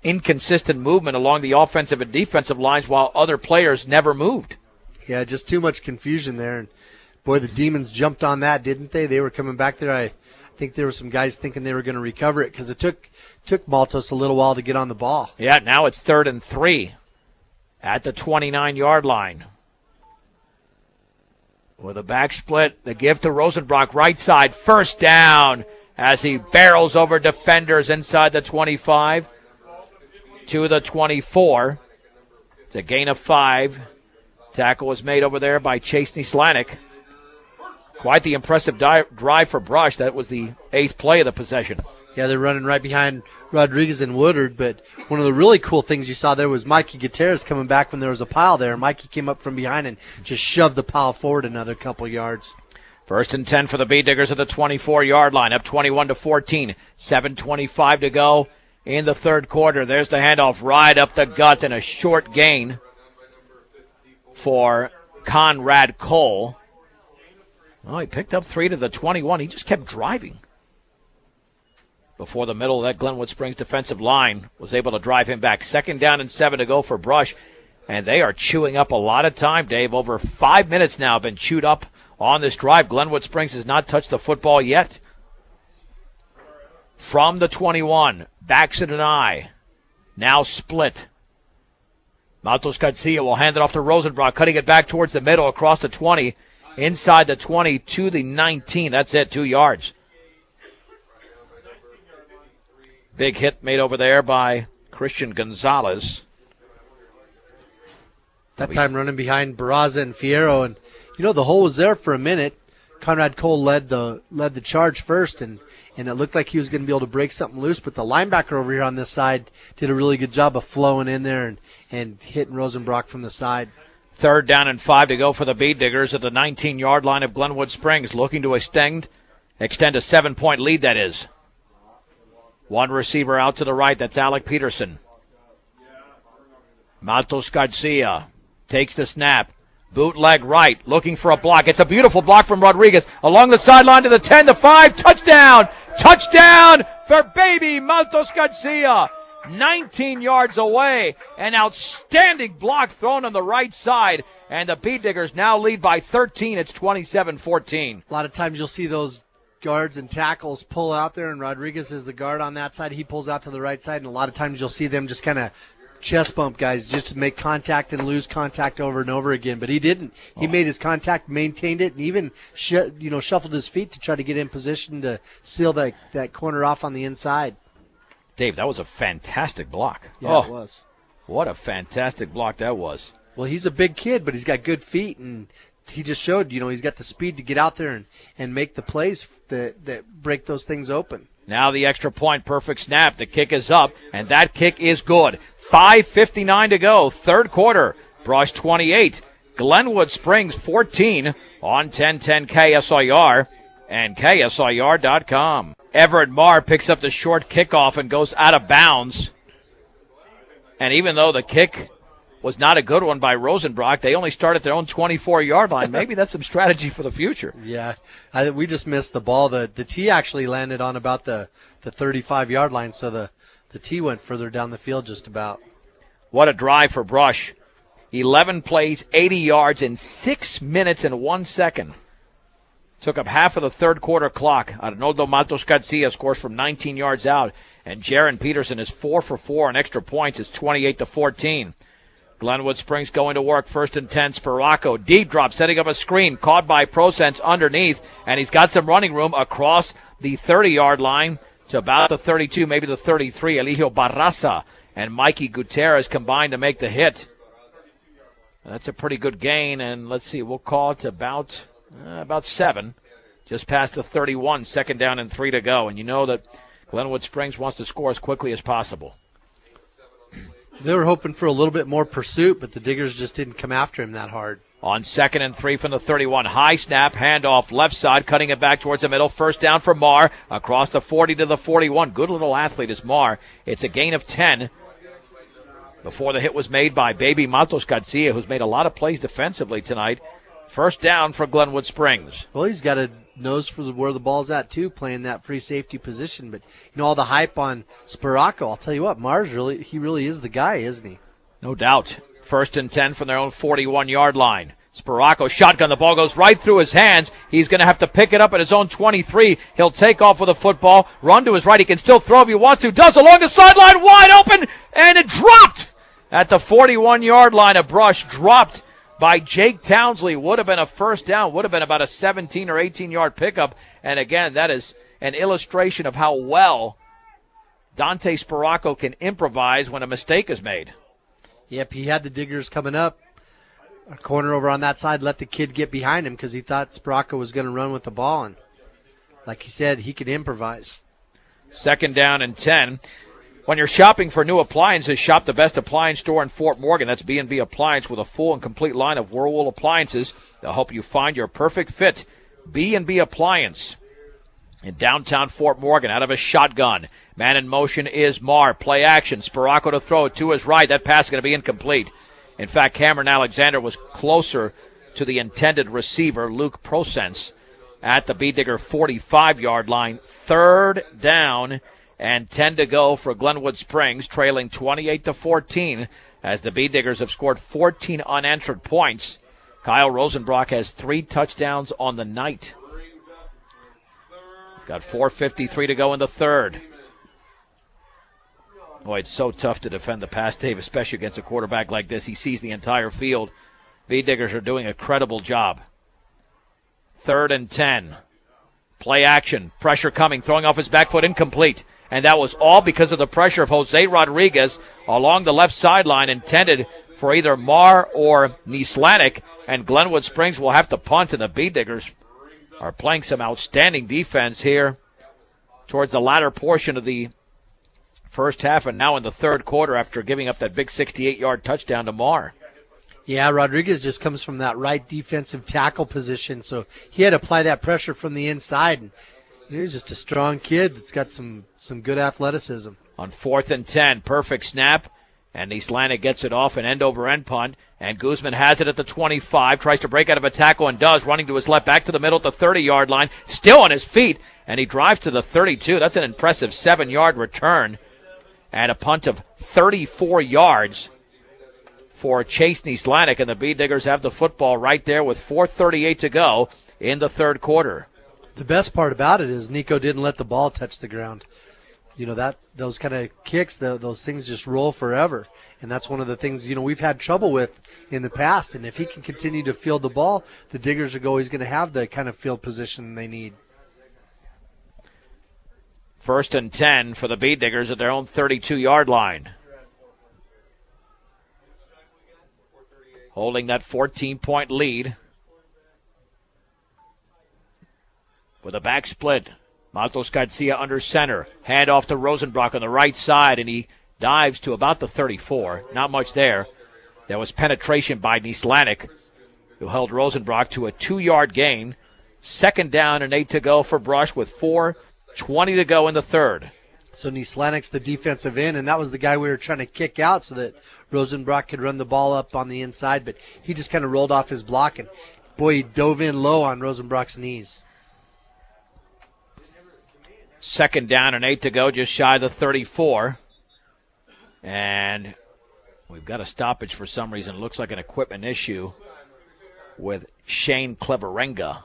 inconsistent movement along the offensive and defensive lines while other players never moved. Yeah, just too much confusion there. And boy, the Demons jumped on that, didn't they? They were coming back there. I think there were some guys thinking they were going to recover it because it took Maltos a little while to get on the ball. Yeah, now it's 3rd and 3 at the 29-yard line. With a back split, the give to Rosenbrock, right side, 1st down as he barrels over defenders inside the 25 to the 24. It's a gain of 5. Tackle was made over there by Chasney Slanik. Quite the impressive drive for Brush. That was the 8th play of the possession. Yeah, they're running right behind Rodriguez and Woodard, but one of the really cool things you saw there was Mikey Gutierrez coming back when there was a pile there. Mikey came up from behind and just shoved the pile forward another couple yards. 1st and 10 for the Bee Diggers at the 24-yard line, up 21-14. 7:25 to go in the 3rd quarter. There's the handoff right up the gut and a short gain for Conrad Cole. Well, he picked up 3 to the 21. He just kept driving before the middle of that Glenwood Springs defensive line was able to drive him back. 2nd down and 7 to go for Brush, and they are chewing up a lot of time, Dave. Over 5 minutes now have been chewed up on this drive. Glenwood Springs has not touched the football yet. From the 21, backs it an eye. Now split. Matos Garcia will hand it off to Rosenbrock, cutting it back towards the middle across the 20, inside the 20 to the 19. That's it, 2 yards. Big hit made over there by Christian Gonzalez. That time running behind Barraza and Fierro, and you know the hole was there for a minute. Conrad Cole led the charge first, and it looked like he was going to be able to break something loose, but the linebacker over here on this side did a really good job of flowing in there and hitting Rosenbrock from the side. 3rd down and 5 to go for the Bee Diggers at the 19-yard line of Glenwood Springs, looking to extend a 7-point lead, that is. One receiver out to the right, that's Alec Peterson. Matos Garcia takes the snap. Bootleg right, looking for a block. It's a beautiful block from Rodriguez. Along the sideline to the 10, the 5, touchdown! Touchdown for baby Matos Garcia. 19 yards away. An outstanding block thrown on the right side. And the Bee Diggers now lead by 13. It's 27-14. A lot of times you'll see those guards and tackles pull out there, and Rodriguez is the guard on that side. He pulls out to the right side, and a lot of times you'll see them just kind of chest bump guys just to make contact and lose contact over and over again, but he didn't. He made his contact, maintained it, and even shuffled his feet to try to get in position to seal that corner off on the inside. Dave, that was a fantastic block. Yeah, it was. What a fantastic block that was. Well, he's a big kid, but he's got good feet, and he just showed, he's got the speed to get out there and make the plays that break those things open. Now the extra point, perfect snap. The kick is up, and that kick is good. 5:59 to go, third quarter. Brush 28, Glenwood Springs 14 on 1010 KSIR and KSIR.com. Everett Marr picks up the short kickoff and goes out of bounds. And even though the kick was not a good one by Rosenbrock, they only start at their own 24-yard line. Maybe that's some strategy for the future. Yeah, we just missed the ball. The tee actually landed on about the 35-yard line, so the tee went further down the field just about. What a drive for Brush. 11 plays, 80 yards in 6 minutes and 1 second. Took up half of the third quarter clock. Arnoldo Matos Garcia scores from 19 yards out, and Jaron Peterson is 4 for 4 on extra points. It's 28-14. Glenwood Springs going to work, 1st and 10, Spiracco. Deep drop, setting up a screen, caught by Procents underneath, and he's got some running room across the 30-yard line to about the 32, maybe the 33. Eligio Barraza and Mikey Gutierrez combined to make the hit. That's a pretty good gain, and let's see, we'll call it about 7, just past the 31, 2nd down and 3 to go. And you know that Glenwood Springs wants to score as quickly as possible. They were hoping for a little bit more pursuit, but the Diggers just didn't come after him that hard. On 2nd and 3 from the 31, high snap, handoff, left side, cutting it back towards the middle. First down for Marr, across the 40 to the 41. Good little athlete is Marr. It's a gain of 10 before the hit was made by Baby Matos Garcia, who's made a lot of plays defensively tonight. First down for Glenwood Springs. Well, he's got a nose for where the ball's at, too, playing that free safety position. But, all the hype on Spiracco, I'll tell you what, Marr's he really is the guy, isn't he? No doubt. 1st and 10 from their own 41-yard line. Spiracco shotgun. The ball goes right through his hands. He's going to have to pick it up at his own 23. He'll take off with a football, run to his right. He can still throw if he wants to. Does along the sideline, wide open, and it dropped at the 41-yard line. A brush dropped by Jake Townsley. Would have been a first down. Would have been about a 17 or 18-yard pickup. And again, that is an illustration of how well Dante Spiracco can improvise when a mistake is made. Yep, he had the Diggers coming up. A corner over on that side, let the kid get behind him because he thought Spiracco was going to run with the ball. And like he said, he could improvise. 2nd down and 10. When you're shopping for new appliances, shop the best appliance store in Fort Morgan. That's B&B Appliance, with a full and complete line of Whirlpool appliances. They'll help you find your perfect fit. B&B Appliance in downtown Fort Morgan, out of a shotgun. Man in motion is Marr. Play action. Spiracco to throw to his right. That pass is going to be incomplete. In fact, Cameron Alexander was closer to the intended receiver, Luke Procents, at the B-Digger 45-yard line. 3rd down and 10 to go for Glenwood Springs, trailing 28-14 as the B-Diggers have scored 14 unanswered points. Kyle Rosenbrock has 3 touchdowns on the night. Got 4:53 to go in the third. Boy, it's so tough to defend the pass, Dave, especially against a quarterback like this. He sees the entire field. B-Diggers are doing a credible job. 3rd and 10. Play action. Pressure coming. Throwing off his back foot. Incomplete. And that was all because of the pressure of Jose Rodriguez along the left sideline, intended for either Marr or Nislanik. And Glenwood Springs will have to punt, and the B-Diggers are playing some outstanding defense here towards the latter portion of the first half and now in the third quarter after giving up that big 68-yard touchdown to Marr. Yeah, Rodriguez just comes from that right defensive tackle position, so he had to apply that pressure from the inside. And he's just a strong kid that's got some good athleticism. On 4th and 10, perfect snap, and Nislanik gets it off an end-over-end punt, and Guzman has it at the 25, tries to break out of a tackle and does, running to his left, back to the middle at the 30-yard line, still on his feet, and he drives to the 32. That's an impressive 7-yard return, and a punt of 34 yards for Chase Nislanik, and the B-Diggers have the football right there with 4:38 to go in the third quarter. The best part about it is Nico didn't let the ball touch the ground. that those kind of kicks, those things just roll forever. And that's one of the things, we've had trouble with in the past. And if he can continue to field the ball, the Diggers are always going to have the kind of field position they need. 1st and 10 for the Bee Diggers at their own 32-yard line. Holding that 14-point lead. With a back split. Matos Garcia under center. Hand off to Rosenbrock on the right side, and he dives to about the 34. Not much there. There was penetration by Nislanik, who held Rosenbrock to a 2-yard gain. 2nd down and 8 to go for Brush with 4:20 to go in the third. So Nislanik's the defensive end, and that was the guy we were trying to kick out so that Rosenbrock could run the ball up on the inside, but he just kind of rolled off his block, and boy, he dove in low on Rosenbrock's knees. 2nd down and 8 to go, just shy of the 34. And we've got a stoppage for some reason. Looks like an equipment issue with Shane Cleverenga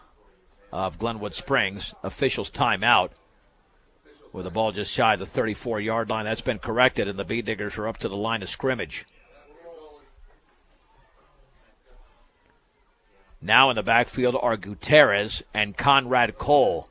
of Glenwood Springs. Officials timeout with the ball just shy of the 34-yard line. That's been corrected, and the Bee Diggers are up to the line of scrimmage. Now in the backfield are Gutierrez and Conrad Cole.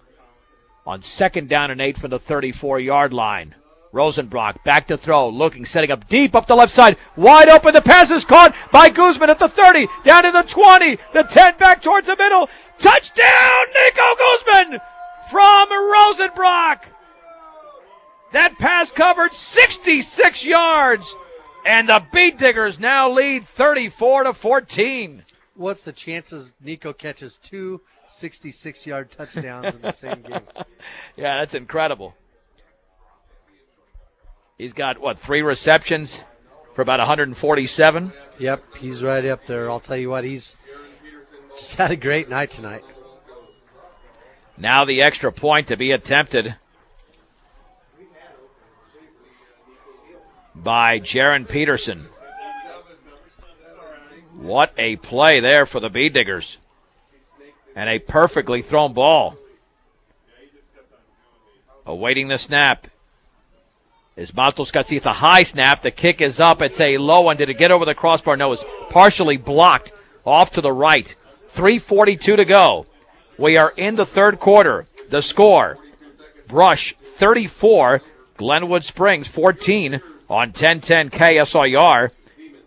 On 2nd down and 8 from the 34-yard line. Rosenbrock back to throw, looking, setting up deep up the left side. Wide open, the pass is caught by Guzman at the 30, down to the 20, the 10 back towards the middle. Touchdown, Nico Guzman from Rosenbrock. That pass covered 66 yards, and the Bee Diggers now lead 34-14. What's the chances Nico catches 2 66-yard touchdowns in the same game? Yeah, that's incredible. He's got, 3 receptions for about 147? Yep, he's right up there. I'll tell you what, he's just had a great night tonight. Now the extra point to be attempted by Jaron Peterson. What a play there for the Bee Diggers. And a perfectly thrown ball. Awaiting the snap is Matos Garcia. It's a high snap. The kick is up. It's a low one. Did it get over the crossbar? No, it's partially blocked off to the right. 3:42 to go. We are in the third quarter. The score, Brush 34, Glenwood Springs 14 on 1010 KSIR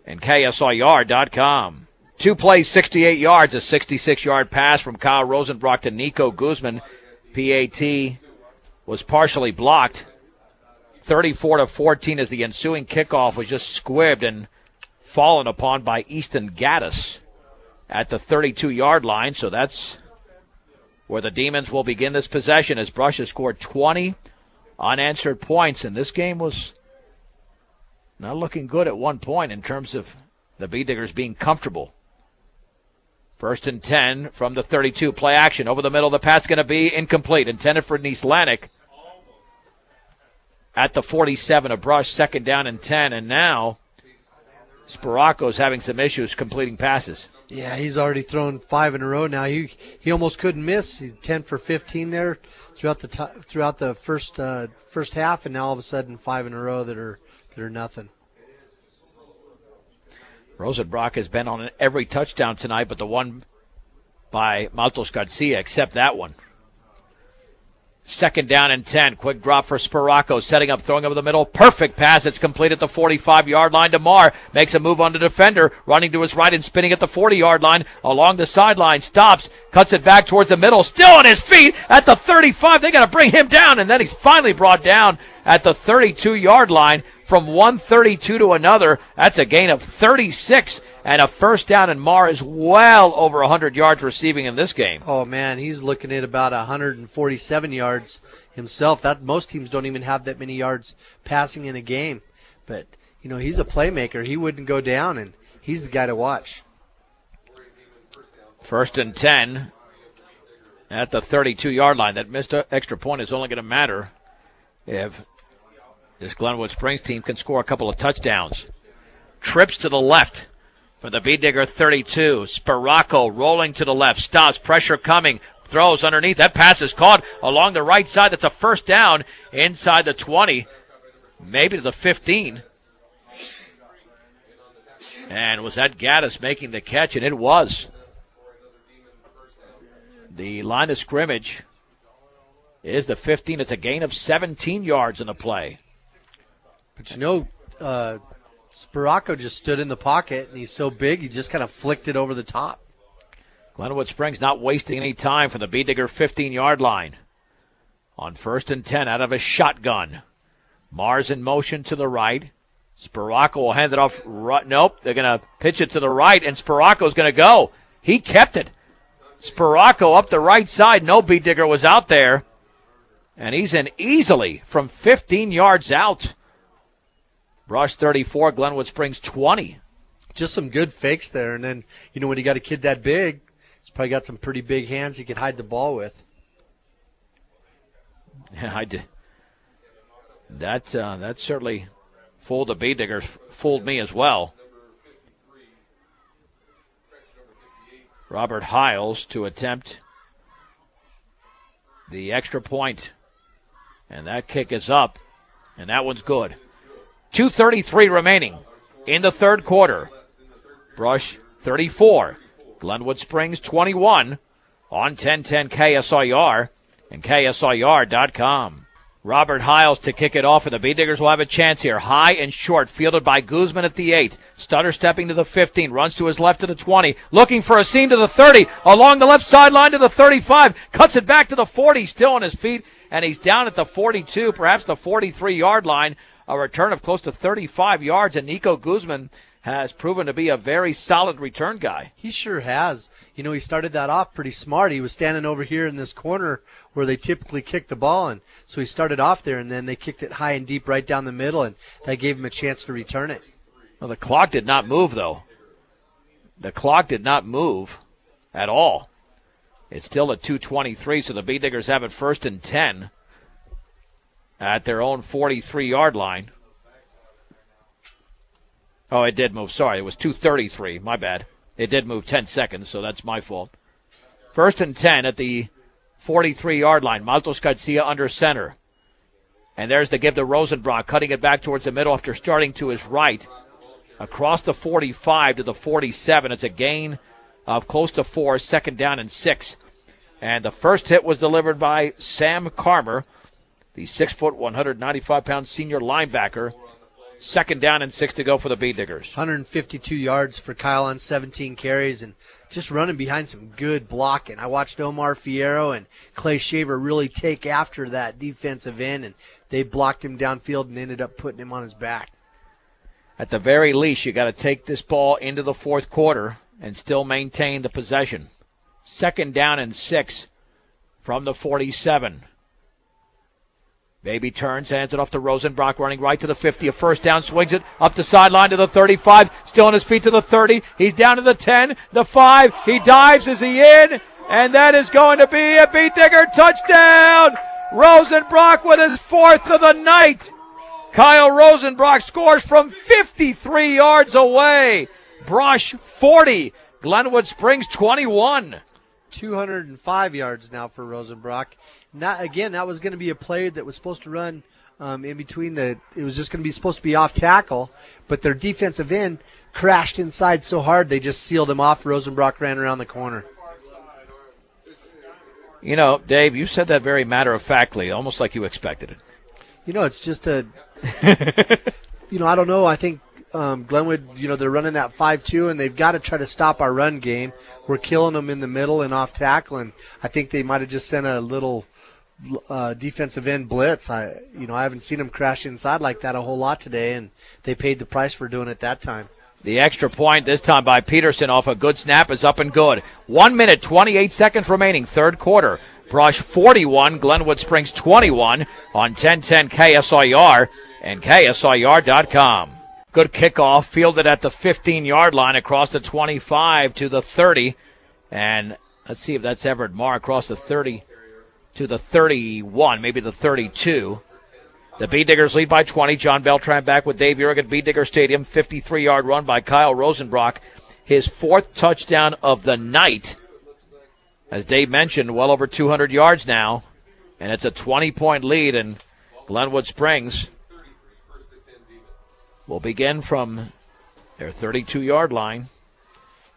and KSIR.com. 2 plays, 68 yards, a 66-yard pass from Kyle Rosenbrock to Nico Guzman. PAT was partially blocked. 34-14 as the ensuing kickoff was just squibbed and fallen upon by Easton Gaddis at the 32-yard line. So that's where the Demons will begin this possession as Brush has scored 20 unanswered points. And this game was not looking good at one point in terms of the Bee Diggers being comfortable. 1st and 10 from the 32. Play action. Over the middle, the pass going to be incomplete. Intended for Nislanik. At the 47 of Brush, 2nd down and 10. And now Sparaco's having some issues completing passes. Yeah, he's already thrown 5 in a row now. He almost couldn't miss. He's 10 for 15 there throughout the first half, and now all of a sudden 5 in a row that are nothing. Rosenbrock has been on every touchdown tonight, but the one by Matos Garcia, except that one. 2nd down and 10. Quick drop for Sparaco, setting up, throwing over the middle. Perfect pass. It's complete at the 45-yard line to Marr. Makes a move on the defender, running to his right and spinning at the 40-yard line. Along the sideline, stops, cuts it back towards the middle. Still on his feet at the 35. They got to bring him down, and then he's finally brought down at the 32-yard line. From 132 to another, that's a gain of 36 and a 1st down, and Marr is well over 100 yards receiving in this game. Oh, man, he's looking at about 147 yards himself. That most teams don't even have that many yards passing in a game. But, he's a playmaker. He wouldn't go down, and he's the guy to watch. 1st and 10 at the 32-yard line. That missed extra point is only going to matter if this Glenwood Springs team can score a couple of touchdowns. Trips to the left for the Bee Digger 32. Sparaco rolling to the left. Stops. Pressure coming. Throws underneath. That pass is caught along the right side. That's a first down inside the 20, maybe to the 15. And was that Gaddis making the catch? And it was. The line of scrimmage is the 15. It's a gain of 17 yards in the play. But Sparaco just stood in the pocket, and he's so big, he just kind of flicked it over the top. Glenwood Springs not wasting any time from the Bee Digger 15-yard line. On 1st and 10 out of a shotgun. Mars in motion to the right. Sparaco will hand it off. Nope, they're going to pitch it to the right, and Sparaco's going to go. He kept it. Sparaco up the right side. No Bee Digger was out there. And he's in easily from 15 yards out. Brush 34, Glenwood Springs 20. Just some good fakes there. And then, when you got a kid that big, he's probably got some pretty big hands he can hide the ball with. Yeah, I did. That certainly fooled the Bee Diggers, fooled me as well. Robert Hiles to attempt the extra point. And that kick is up, and that one's good. 2:33 remaining in the third quarter. Brush 34, Glenwood Springs 21 on 1010 KSIR and KSIR.com. Robert Hiles to kick it off, and the Bee Diggers will have a chance here. High and short, fielded by Guzman at the 8. Stutter stepping to the 15, runs to his left to the 20, looking for a seam to the 30, along the left sideline to the 35, cuts it back to the 40, still on his feet, and he's down at the 42, perhaps the 43-yard line. A return of close to 35 yards, and Nico Guzman has proven to be a very solid return guy. He sure has. He started that off pretty smart. He was standing over here in this corner where they typically kick the ball, and so he started off there, and then they kicked it high and deep right down the middle, and that gave him a chance to return it. Well, the clock did not move, though. The clock did not move at all. It's still at 2:23, so the Bee Diggers have it 1st and 10 at their own 43-yard line. Oh, it did move. Sorry, it was 2:33. My bad. It did move 10 seconds, so that's my fault. 1st and 10 at the 43-yard line. Maltos Garcia under center. And there's the give to Rosenbrock, cutting it back towards the middle after starting to his right. Across the 45 to the 47. It's a gain of close to 4, 2nd down and 6. And the first hit was delivered by Sam Carmer, the 6', 195-pound senior linebacker. 2nd down and 6 to go for the Bee Diggers. 152 yards for Kyle on 17 carries and just running behind some good blocking. I watched Omar Fierro and Clay Shaver really take after that defensive end, and they blocked him downfield and ended up putting him on his back. At the very least, you got to take this ball into the fourth quarter and still maintain the possession. 2nd down and 6 from the 47. Baby turns, hands it off to Rosenbrock, running right to the 50. A first down, swings it up the sideline to the 35. Still on his feet to the 30. He's down to the 10, the 5. He dives. Is he in? And that is going to be a Bee Digger touchdown. Rosenbrock with his 4th of the night. Kyle Rosenbrock scores from 53 yards away. Brush 40. Glenwood Springs 21. 205 yards now for Rosenbrock. That was going to be a play that was supposed to run in between it was just going to be supposed to be off tackle, but their defensive end crashed inside so hard they just sealed him off. Rosenbrock ran around the corner. Dave, you said that very matter-of-factly, almost like you expected it. It's just I don't know. I think Glenwood, they're running that 5-2, and they've got to try to stop our run game. We're killing them in the middle and off tackle, and I think they might have just sent a little defensive end blitz. I haven't seen them crash inside like that a whole lot today, and they paid the price for doing it that time. The extra point this time by Peterson off a good snap is up and good. 1 minute, 28 seconds remaining, third quarter. Brush 41, Glenwood Springs 21 on 1010 KSIR and KSIR.com. Good kickoff, fielded at the 15-yard line across the 25 to the 30. And let's see if that's Everett Marr across the 30 to the 31, maybe the 32. The Bee Diggers lead by 20. John Beltran back with Dave Urick at Bee Digger Stadium. 53-yard run by Kyle Rosenbrock. His 4th touchdown of the night as Dave mentioned, well over 200 yards now, and it's a 20-point lead, and Glenwood Springs will begin from their 32-yard line.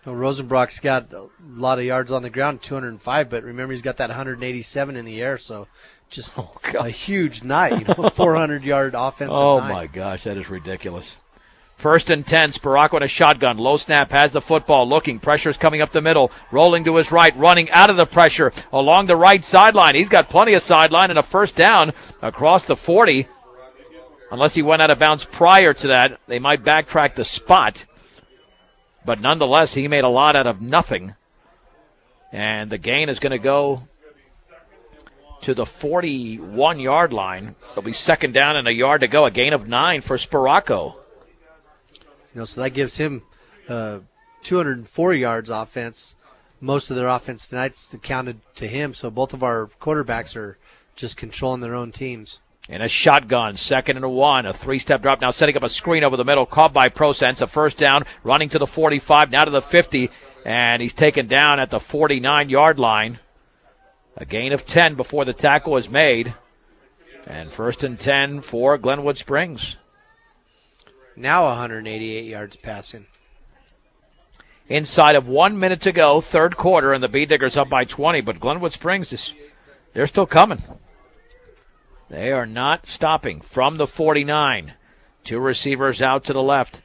Well, Rosenbrock's got a lot of yards on the ground, 205, but remember he's got that 187 in the air, so just a huge night, 400-yard offensive night. Oh, my gosh, that is ridiculous. 1st and 10, Sparaco in a shotgun. Low snap, has the football, looking. Pressure's coming up the middle. Rolling to his right, running out of the pressure along the right sideline. He's got plenty of sideline and a first down across the 40. Unless he went out of bounds prior to that, they might backtrack the spot. But nonetheless, he made a lot out of nothing. And the gain is going to go to the 41-yard line. It'll be 2nd down and a yard to go. A gain of 9 for Sparaco. So that gives him 204 yards offense. Most of their offense tonight's counted to him, so both of our quarterbacks are just controlling their own teams. In a shotgun, 2nd and 1, a 3-step drop. Now setting up a screen over the middle, caught by Procents. A first down, running to the 45, now to the 50, and he's taken down at the 49-yard line. A gain of 10 before the tackle is made. And 1st and 10 for Glenwood Springs. Now 188 yards passing. Inside of 1 minute to go, 3rd quarter, and the Bee Diggers up by 20. But Glenwood Springs, they're still coming. They are not stopping. From the 49, 2 receivers out to the left.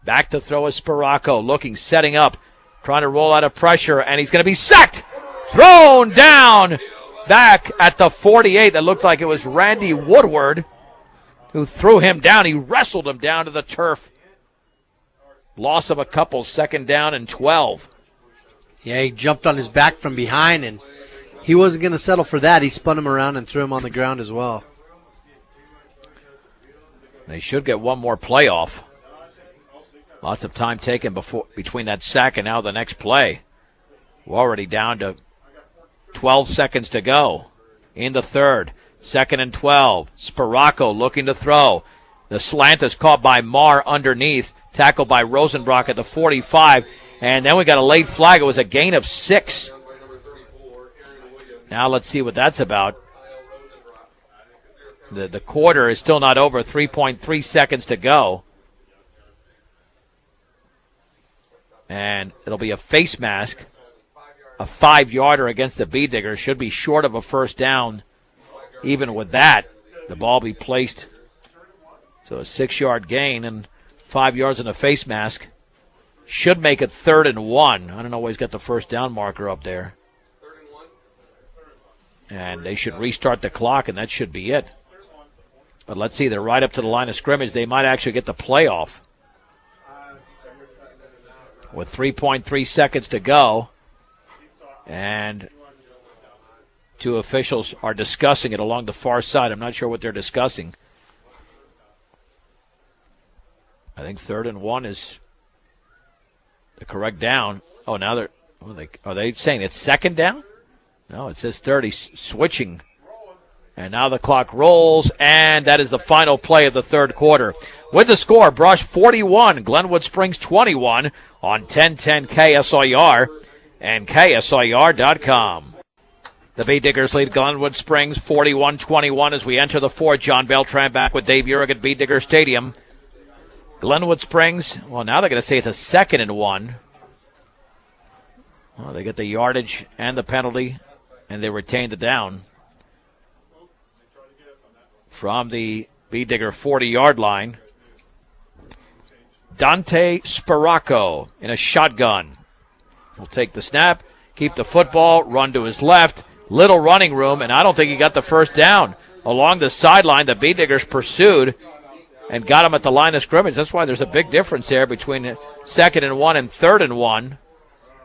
Back to throw is Sparaco, looking, setting up, trying to roll out of pressure, and he's going to be sacked. Thrown down back at the 48. That looked like it was Randy Woodward who threw him down. He wrestled him down to the turf. Loss of a couple, 2nd down and 12. Yeah, he jumped on his back from behind, and he wasn't going to settle for that. He spun him around and threw him on the ground as well. They should get one more play off. Lots of time taken between that sack and now the next play. We're already down to 12 seconds to go in the 3rd. 2nd and 12. Sparaco looking to throw. The slant is caught by Marr underneath. Tackled by Rosenbrock at the 45. And then we got a late flag. It was a gain of 6. Now let's see what that's about. The quarter is still not over. 3.3 seconds to go. And it'll be a face mask. A 5-yarder against the Bee Diggers. Should be short of a first down. Even with that, the ball be placed. So a 6-yard gain and 5 yards in a face mask. Should make it 3rd and 1. I don't know why he's got the first down marker up there. And they should restart the clock, and that should be it. But let's see, they're right up to the line of scrimmage. They might actually get the playoff. With 3.3 seconds to go. And 2 officials are discussing it along the far side. I'm not sure what they're discussing. I think 3rd and 1 is the correct down. Oh, now are they saying it's 2nd down? No, it says 30, switching. And now the clock rolls, and that is the final play of the 3rd quarter. With the score, Brush 41, Glenwood Springs 21 on 1010 KSIR and KSIR.com. The Bee Diggers lead Glenwood Springs 41-21 as we enter the 4th. John Beltran back with Dave Urich at Bee Digger Stadium. Glenwood Springs, well, now they're going to say it's a 2nd and 1. Well, they get the yardage and the penalty, and they retain the down. From the Bee Digger 40-yard line, Dante Sparaco in a shotgun. Will take the snap, keep the football, run to his left. Little running room, and I don't think he got the first down. Along the sideline, the Bee Diggers pursued and got him at the line of scrimmage. That's why there's a big difference there between 2nd and 1 and 3rd and 1.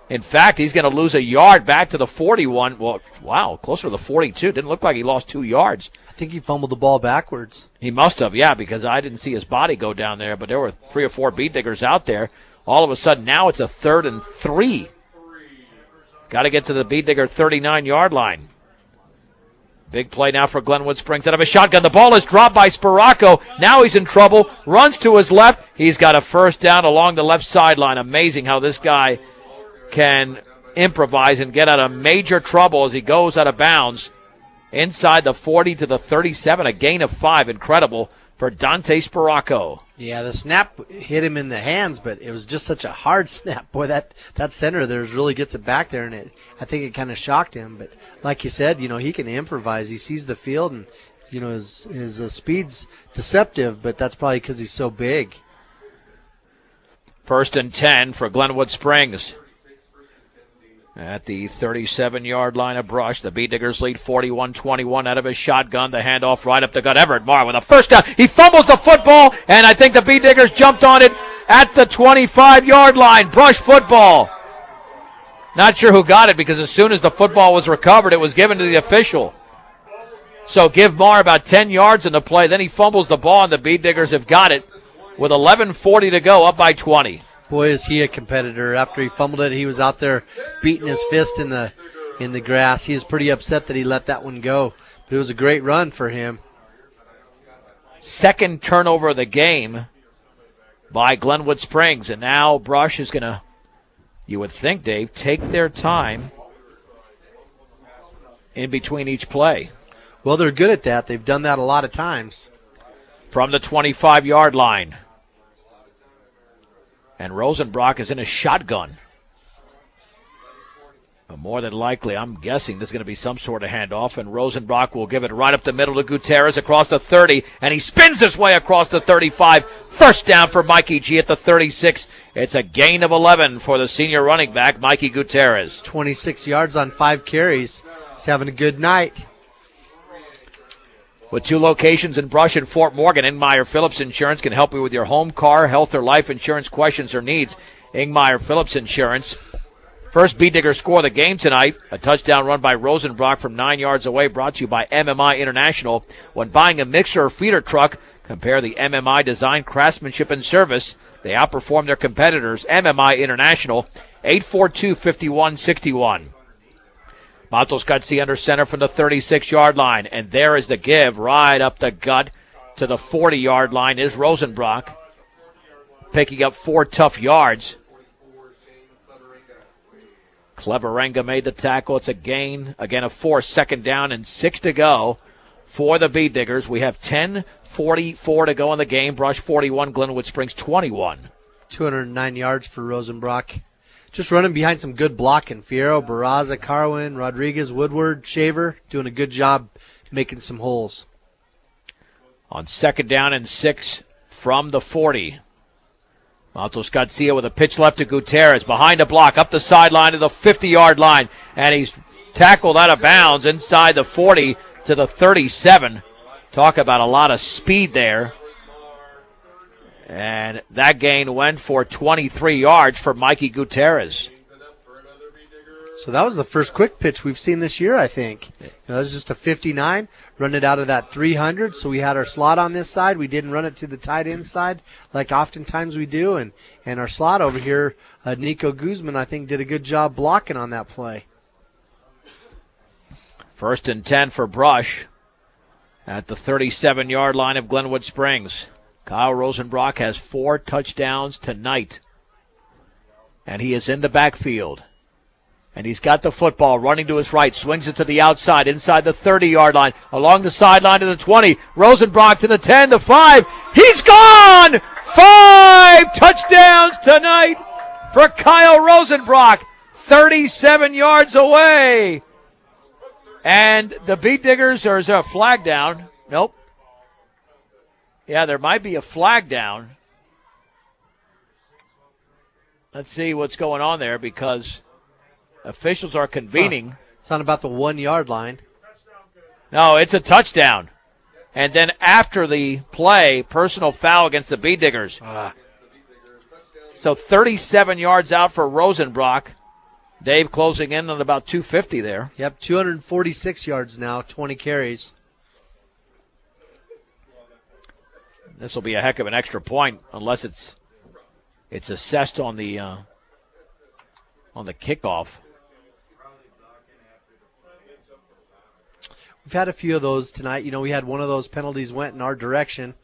In fact, he's going to lose a yard back to the 41. Well, wow, closer to the 42. Didn't look like he lost 2 yards. I think he fumbled the ball backwards. He must have, yeah, because I didn't see his body go down there, but there were 3 or 4 Bee Diggers out there. All of a sudden, now it's a 3rd and 3. Got to get to the Bee Digger 39-yard line. Big play now for Glenwood Springs out of a shotgun. The ball is dropped by Sparaco. Now he's in trouble. Runs to his left. He's got a first down along the left sideline. Amazing how this guy can improvise and get out of major trouble as he goes out of bounds inside the 40 to the 37, a gain of 5. Incredible for Dante Sparaco. Yeah, the snap hit him in the hands, but it was just such a hard snap. Boy, that center there really gets it back there, and I think it kind of shocked him. But like you said, he can improvise. He sees the field, and his speed's deceptive, but that's probably because he's so big. 1st and 10 for Glenwood Springs. At the 37-yard line of Brush, the B-Diggers lead 41-21 out of his shotgun. The handoff right up the gut. Everett Marr with a first down. He fumbles the football, and I think the B-Diggers jumped on it at the 25-yard line. Brush football. Not sure who got it because as soon as the football was recovered, it was given to the official. So give Marr about 10 yards in the play. Then he fumbles the ball, and the B-Diggers have got it with 11:40 to go, up by 20. Boy, is he a competitor. After he fumbled it, he was out there beating his fist in the grass. He was pretty upset that he let that one go, but it was a great run for him. Second turnover of the game by Glenwood Springs, and now Brush is going to, you would think, Dave, take their time in between each play. Well, they're good at that. They've done that a lot of times. From the 25-yard line. And Rosenbrock is in a shotgun. But more than likely, I'm guessing there's going to be some sort of handoff, and Rosenbrock will give it right up the middle to Gutierrez across the 30, and he spins his way across the 35. First down for Mikey G at the 36. It's a gain of 11 for the senior running back, Mikey Gutierrez. 26 yards on 5 carries. He's having a good night. With 2 locations in Brush and Fort Morgan, Ingmeyer Phillips Insurance can help you with your home, car, health, or life insurance questions or needs. Ingmeyer Phillips Insurance. First B-Digger score of the game tonight, a touchdown run by Rosenbrock from 9 yards away, brought to you by MMI International. When buying a mixer or feeder truck, compare the MMI design, craftsmanship, and service. They outperform their competitors. MMI International, 842-5161. Matos Garcia under center from the 36-yard line, and there is the give right up the gut to the 40-yard line is Rosenbrock, picking up 4 tough yards. Cleverenga made the tackle. It's a gain, again, of 4, second down and 6 to go for the B-Diggers. We have 10:44 to go in the game. Brush 41, Glenwood Springs 21. 209 yards for Rosenbrock. Just running behind some good blocking. Fierro, Barraza, Carwin, Rodriguez, Woodward, Shaver, doing a good job making some holes. On second down and 6 from the 40. Matos Garcia with a pitch left to Gutierrez. Behind a block, up the sideline to the 50-yard line. And he's tackled out of bounds inside the 40 to the 37. Talk about a lot of speed there. And that gain went for 23 yards for Mikey Gutierrez. So that was the first quick pitch we've seen this year, I think. That was just a 59, run it out of that 300. So we had our slot on this side. We didn't run it to the tight end side like oftentimes we do. And our slot over here, Nico Guzman, I think, did a good job blocking on that play. 1st and 10 for Brush at the 37-yard line of Glenwood Springs. Kyle Rosenbrock has 4 touchdowns tonight. And he is in the backfield. And he's got the football running to his right, swings it to the outside, inside the 30-yard line, along the sideline to the 20. Rosenbrock to the 10, the 5. He's gone! 5 touchdowns tonight for Kyle Rosenbrock, 37 yards away. And the B-Diggers, or is there a flag down? Nope. Yeah, there might be a flag down. Let's see what's going on there because officials are convening. It's on about the 1-yard line. No, it's a touchdown. And then after the play, personal foul against the B-Diggers. So 37 yards out for Rosenbrock. Dave closing in on about 250 there. Yep, 246 yards now, 20 carries. This will be a heck of an extra point unless it's assessed on the kickoff. We've had a few of those tonight. You know, we had one of those penalties went in our direction.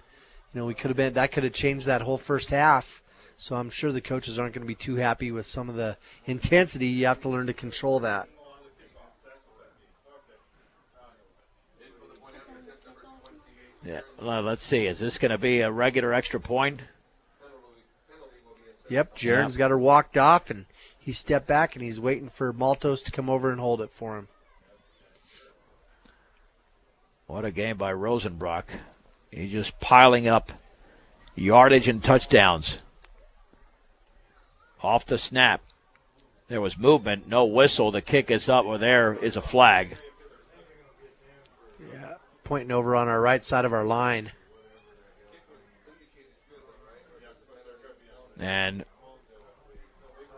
You know, that could have changed that whole first half. So I'm sure the coaches aren't going to be too happy with some of the intensity. You have to learn to control that. Yeah, well, let's see. Is this going to be a regular extra point? Yep, Jaron's got her walked off, and he stepped back, and he's waiting for Maltos to come over and hold it for him. What a game by Rosenbrock. He's just piling up yardage and touchdowns. Off the snap. There was movement, no whistle. The kick is up, or there is a flag. Yeah, pointing over on our right side of our line. And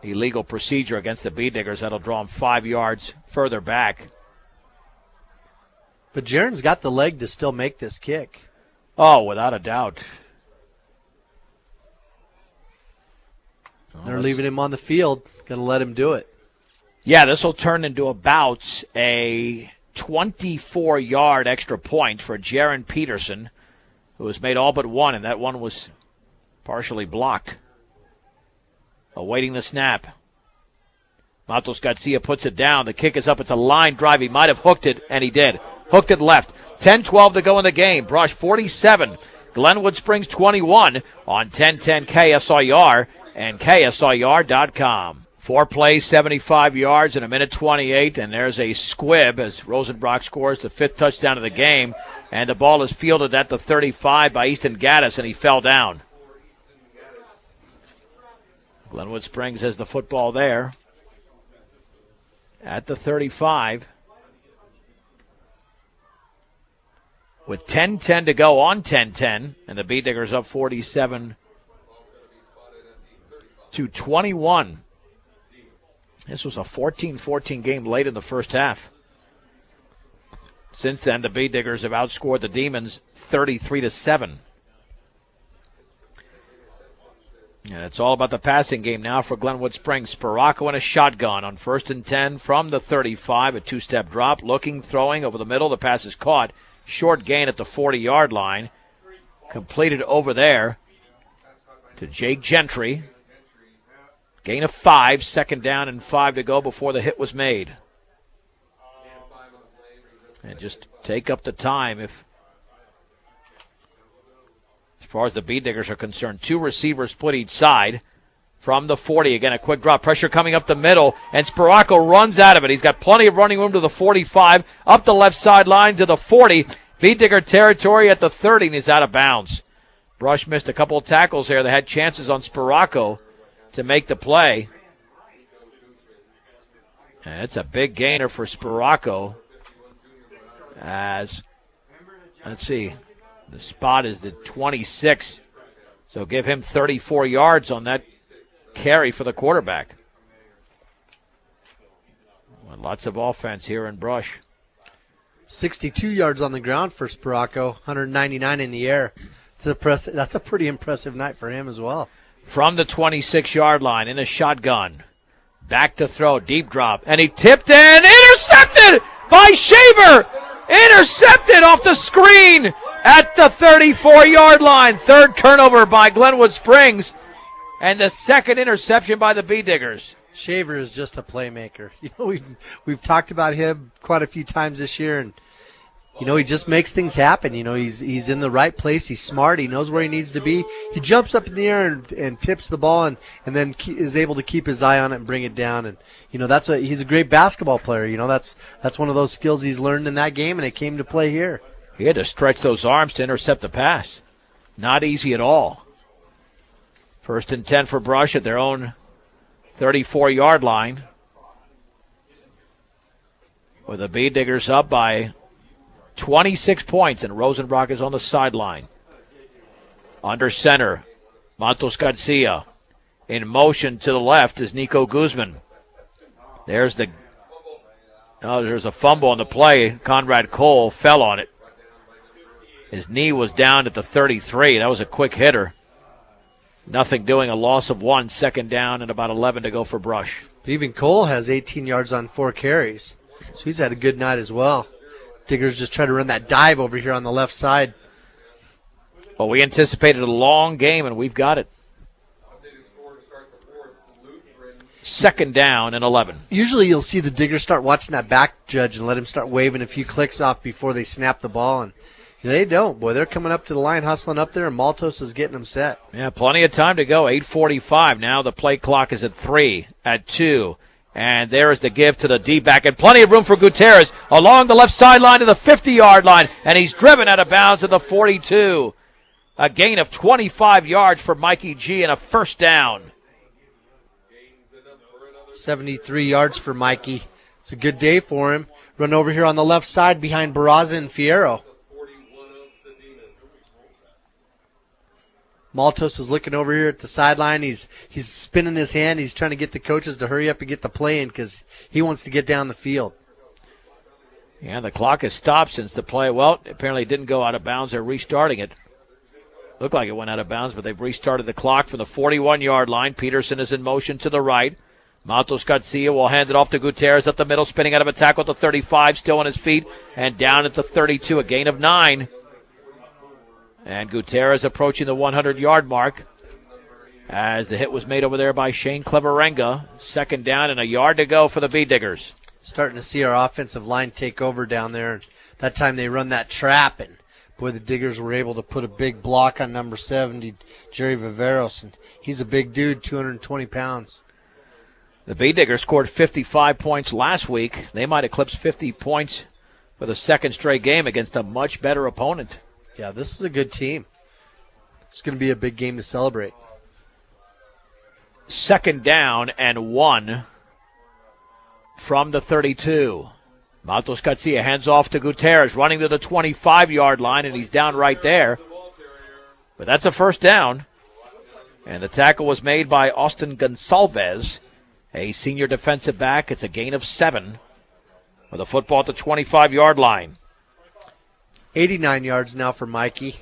illegal procedure against the Bee Diggers. That'll draw him 5 yards further back. But Jaron's got the leg to still make this kick. Oh, without a doubt. They're leaving him on the field. Going to let him do it. Yeah, this will turn into about a 24-yard extra point for Jaron Peterson, who has made all but one, and that one was partially blocked. Awaiting the snap. Matos Garcia puts it down. The kick is up. It's a line drive. He might have hooked it, and he did. Hooked it left. 10-12 to go in the game. Brush 47. Glenwood Springs 21 on 1010 KSIR and KSIR.com. 4 plays, 75 yards in a minute 28, and there's a squib as Rosenbrock scores the 5th touchdown of the game, and the ball is fielded at the 35 by Easton Gaddis, and he fell down. Glenwood Springs has the football there at the 35. With 10-10 to go on 10-10, and the Bee Diggers up 47-21. This was a 14-14 game late in the first half. Since then, the Bee Diggers have outscored the Demons 33-7. And it's all about the passing game now for Glenwood Springs. Spiracco in a shotgun on 1st and 10 from the 35. A 2-step drop, looking, throwing over the middle. The pass is caught. Short gain at the 40-yard line. Completed over there to Jake Gentry. Gain of 5, 2nd down and 5 to go before the hit was made. And just take up the time as far as the Bee Diggers are concerned. 2 receivers split each side from the 40. Again, a quick drop. Pressure coming up the middle, and Spiracco runs out of it. He's got plenty of running room to the 45, up the left sideline to the 40. Bee Digger territory at the 30, and he's out of bounds. Brush missed a couple of tackles there. They had chances on Spiracco to make the play. And it's a big gainer for Spiracco. As, let's see, the spot is the 26. So give him 34 yards on that carry for the quarterback. Well, lots of offense here in Brush. 62 yards on the ground for Spiracco, 199 in the air. That's a pretty impressive night for him as well. From the 26-yard line in a shotgun. Back to throw, deep drop, and he tipped and intercepted by Shaver. Intercepted off the screen at the 34-yard line. 3rd turnover by Glenwood Springs, and the 2nd interception by the Bee Diggers. Shaver is just a playmaker. You know, we've talked about him quite a few times this year, and you know, he just makes things happen. You know, he's in the right place. He's smart. He knows where he needs to be. He jumps up in the air and tips the ball, and then is able to keep his eye on it and bring it down. And you know, he's a great basketball player. You know, that's one of those skills he's learned in that game, and it came to play here. He had to stretch those arms to intercept the pass. Not easy at all. 1st and 10 for Brush at their own 34-yard line. With the Bee Diggers up by 26 points, and Rosenbrock is on the sideline. Under center, Matos Garcia. In motion to the left is Nico Guzman. There's a fumble on the play. Conrad Cole fell on it. His knee was down at the 33. That was a quick hitter. Nothing doing, a loss of 1, 2nd down, and about 11 to go for Brush. But even Cole has 18 yards on 4 carries, so he's had a good night as well. Diggers just try to run that dive over here on the left side. Well, we anticipated a long game, and we've got it. 2nd down and 11. Usually you'll see the Diggers start watching that back judge and let him start waving a few clicks off before they snap the ball. And they don't. Boy, they're coming up to the line, hustling up there, and Maltos is getting them set. Yeah, plenty of time to go. 8:45 now. The play clock is at 3, at 2. And there is the give to the D-back. And plenty of room for Gutierrez along the left sideline to the 50-yard line. And he's driven out of bounds at the 42. A gain of 25 yards for Mikey G and a first down. 73 yards for Mikey. It's a good day for him. Run over here on the left side behind Barraza and Fierro. Maltos is looking over here at the sideline. He's spinning his hand. He's trying to get the coaches to hurry up and get the play in because he wants to get down the field. Yeah, the clock has stopped since the play. Well, apparently it didn't go out of bounds. They're restarting it. Looked like it went out of bounds, but they've restarted the clock from the 41-yard line. Peterson is in motion to the right. Maltos Garcia will hand it off to Gutierrez up the middle, spinning out of a tackle at the 35, still on his feet, and down at the 32, a gain of 9. And Gutierrez approaching the 100-yard mark as the hit was made over there by Shane Cleverenga. 2nd down and a yard to go for the B-Diggers. Starting to see our offensive line take over down there. And that time they run that trap, and boy, the Diggers were able to put a big block on number 70, Jerry Viveros. And he's a big dude, 220 pounds. The B-Diggers scored 55 points last week. They might eclipse 50 points for the 2nd straight game against a much better opponent. Yeah, this is a good team. It's going to be a big game to celebrate. 2nd down and 1 from the 32. Maltos Garcia hands off to Gutierrez, running to the 25-yard line, and he's down right there. But that's a first down. And the tackle was made by Austin Gonsalves, a senior defensive back. It's a gain of 7 with a football at the 25-yard line. 89 yards now for Mikey.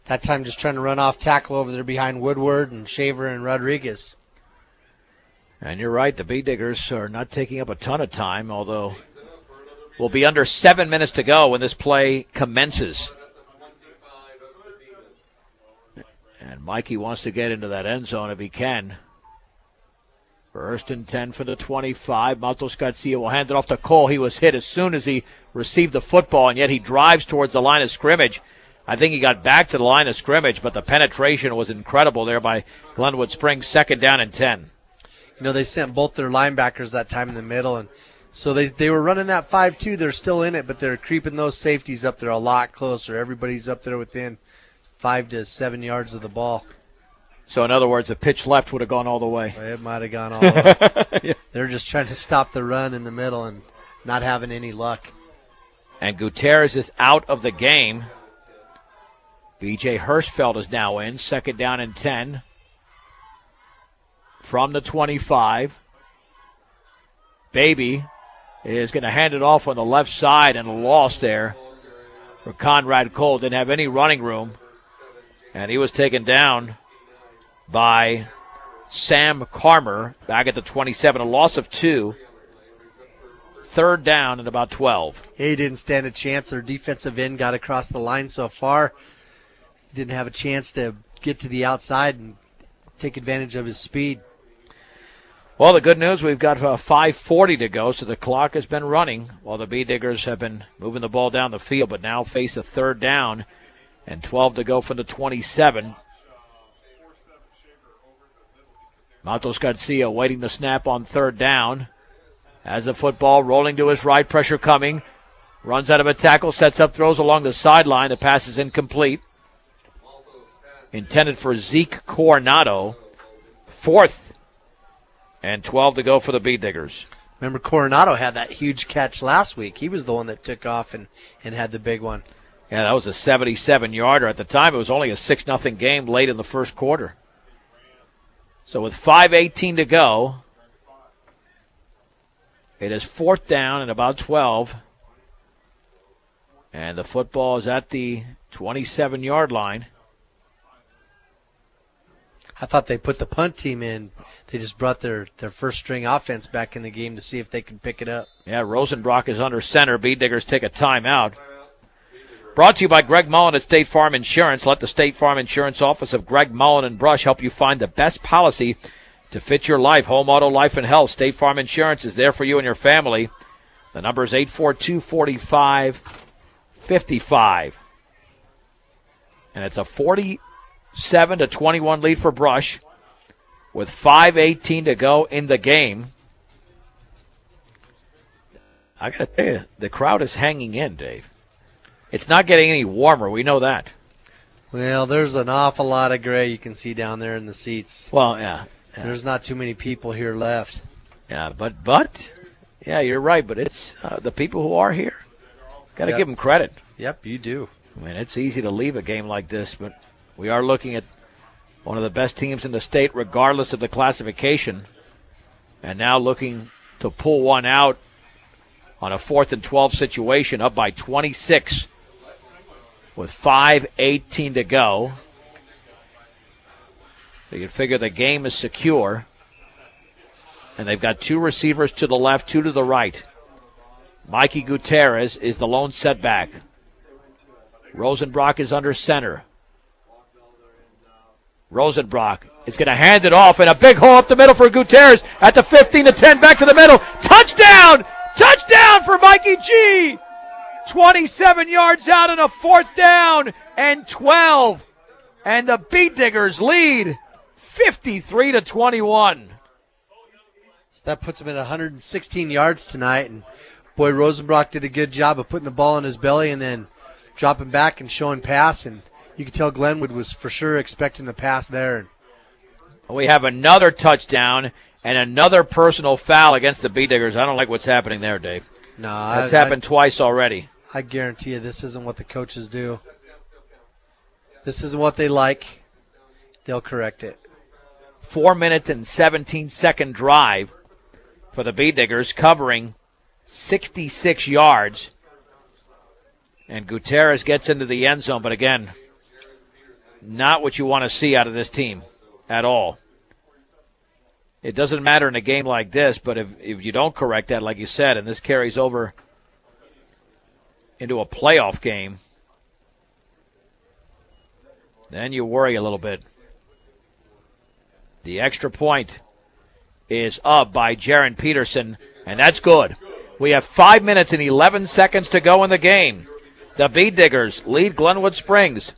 That time just trying to run off tackle over there behind Woodward and Shaver and Rodriguez. And you're right, the B-Diggers are not taking up a ton of time, although we'll be under 7 minutes to go when this play commences. And Mikey wants to get into that end zone if he can. 1st and 10 for the 25. Maltos Garcia will hand it off to Cole. He was hit as soon as he received the football, and yet he drives towards the line of scrimmage. I think he got back to the line of scrimmage, but the penetration was incredible there by Glenwood Springs. 2nd down and 10. They sent both their linebackers that time in the middle, and so they were running that 5-2. They're still in it, but they're creeping those safeties up there a lot closer. Everybody's up there within 5 to 7 yards of the ball. So, in other words, a pitch left would have gone all the way. It might have gone all the way. Yeah. They're just trying to stop the run in the middle and not having any luck. And Gutierrez is out of the game. B.J. Hirschfeld is now in. 2nd down and 10 from the 25. Baby is going to hand it off on the left side, and a loss there for Conrad Cole. Didn't have any running room, and he was taken down by Sam Carmer back at the 27. A loss of 2. 3rd down and about 12. He didn't stand a chance. Their defensive end got across the line so far. Didn't have a chance to get to the outside and take advantage of his speed. Well, the good news, we've got 5:40 to go, so the clock has been running while the B-Diggers have been moving the ball down the field, but now face a 3rd down and 12 to go from the 27. Maltos Garcia waiting the snap on 3rd down. Has the football rolling to his right, pressure coming. Runs out of a tackle, sets up, throws along the sideline. The pass is incomplete. Intended for Zeke Coronado. 4th and 12 to go for the B-Diggers. Remember, Coronado had that huge catch last week. He was the one that took off and had the big one. Yeah, that was a 77-yarder. At the time, it was only a 6-0 game late in the first quarter. So with 5:18 to go, it is 4th down and about 12. And the football is at the 27-yard line. I thought they put the punt team in. They just brought their first-string offense back in the game to see if they could pick it up. Yeah, Rosenbrock is under center. B-Diggers take a timeout. Brought to you by Greg Mullen at State Farm Insurance. Let the State Farm Insurance office of Greg Mullen and Brush help you find the best policy to fit your life. Home, auto, life, and health. State Farm Insurance is there for you and your family. The number is 842-4555. And it's a 47-21 lead for Brush with 5:18 to go in the game. I got to tell you, the crowd is hanging in, Dave. It's not getting any warmer. We know that. Well, there's an awful lot of gray you can see down there in the seats. Well, yeah. There's not too many people here left. Yeah, but yeah, you're right. But it's the people who are here. Got to give them credit. Yep, you do. I mean, it's easy to leave a game like this, but we are looking at one of the best teams in the state, regardless of the classification, and now looking to pull one out on a 4th and 12 situation, up by 26 with 5:18 to go. So you figure the game is secure. And they've got 2 receivers to the left, 2 to the right. Mikey Gutierrez is the lone setback. Rosenbrock is under center. Rosenbrock is going to hand it off, and a big hole up the middle for Gutierrez at the 15-10, back to the middle. Touchdown! Touchdown for Mikey G! 27 yards out and a 4th down and 12. And the Beat Diggers lead 53-21. So that puts him at 116 yards tonight. And boy, Rosenbrock did a good job of putting the ball in his belly and then dropping back and showing pass. And you could tell Glenwood was for sure expecting the pass there. We have another touchdown and another personal foul against the Beat Diggers. I don't like what's happening there, Dave. No, that's happened twice already. I guarantee you this isn't what the coaches do. This isn't what they like. They'll correct it. 4 minutes and 17-second drive for the Beat Diggers, covering 66 yards. And Gutierrez gets into the end zone, but again, not what you want to see out of this team at all. It doesn't matter in a game like this, but if you don't correct that, like you said, and this carries over into a playoff game, then you worry a little bit. The extra point is up by Jaron Peterson, and that's good. We have 5 minutes and 11 seconds to go in the game. The Beat Diggers lead Glenwood Springs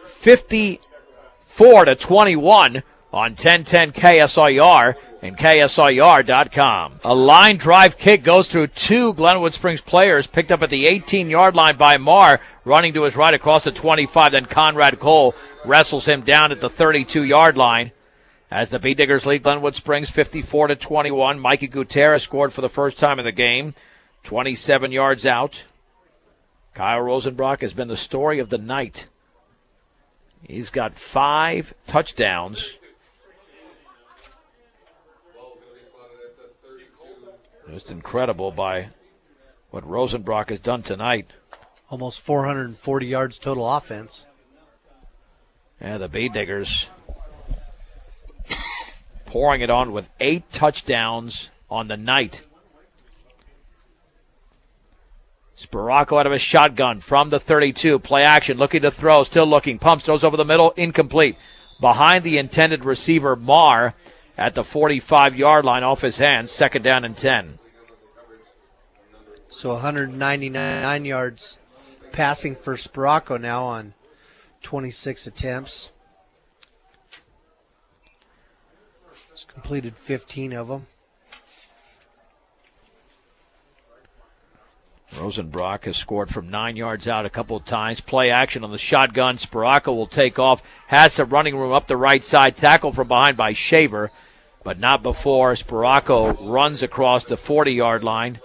54-21 on 1010 KSIR and KSIR.com. A line drive kick goes through 2 Glenwood Springs players, picked up at the 18-yard line by Marr, running to his right across the 25. Then Conrad Cole wrestles him down at the 32-yard line. As the Beat Diggers lead Glenwood Springs 54-21. Mikey Gutierrez scored for the first time in the game, 27 yards out. Kyle Rosenbrock has been the story of the night. He's got 5 touchdowns. Just incredible by what Rosenbrock has done tonight. Almost 440 yards total offense. Yeah, the Beat Diggers pouring it on with 8 touchdowns on the night. Spiracco out of a shotgun from the 32. Play action, looking to throw, still looking. Pumps, throws over the middle, incomplete. Behind the intended receiver, Marr, at the 45-yard line off his hands, 2nd down and 10. So 199 yards passing for Spiracco now on 26 attempts. He's completed 15 of them. Rosenbrock has scored from 9 yards out a couple of times. Play action on the shotgun. Spiracco will take off. Has some running room up the right side. Tackle from behind by Shaver, but not before Spiracco runs across the 40-yard line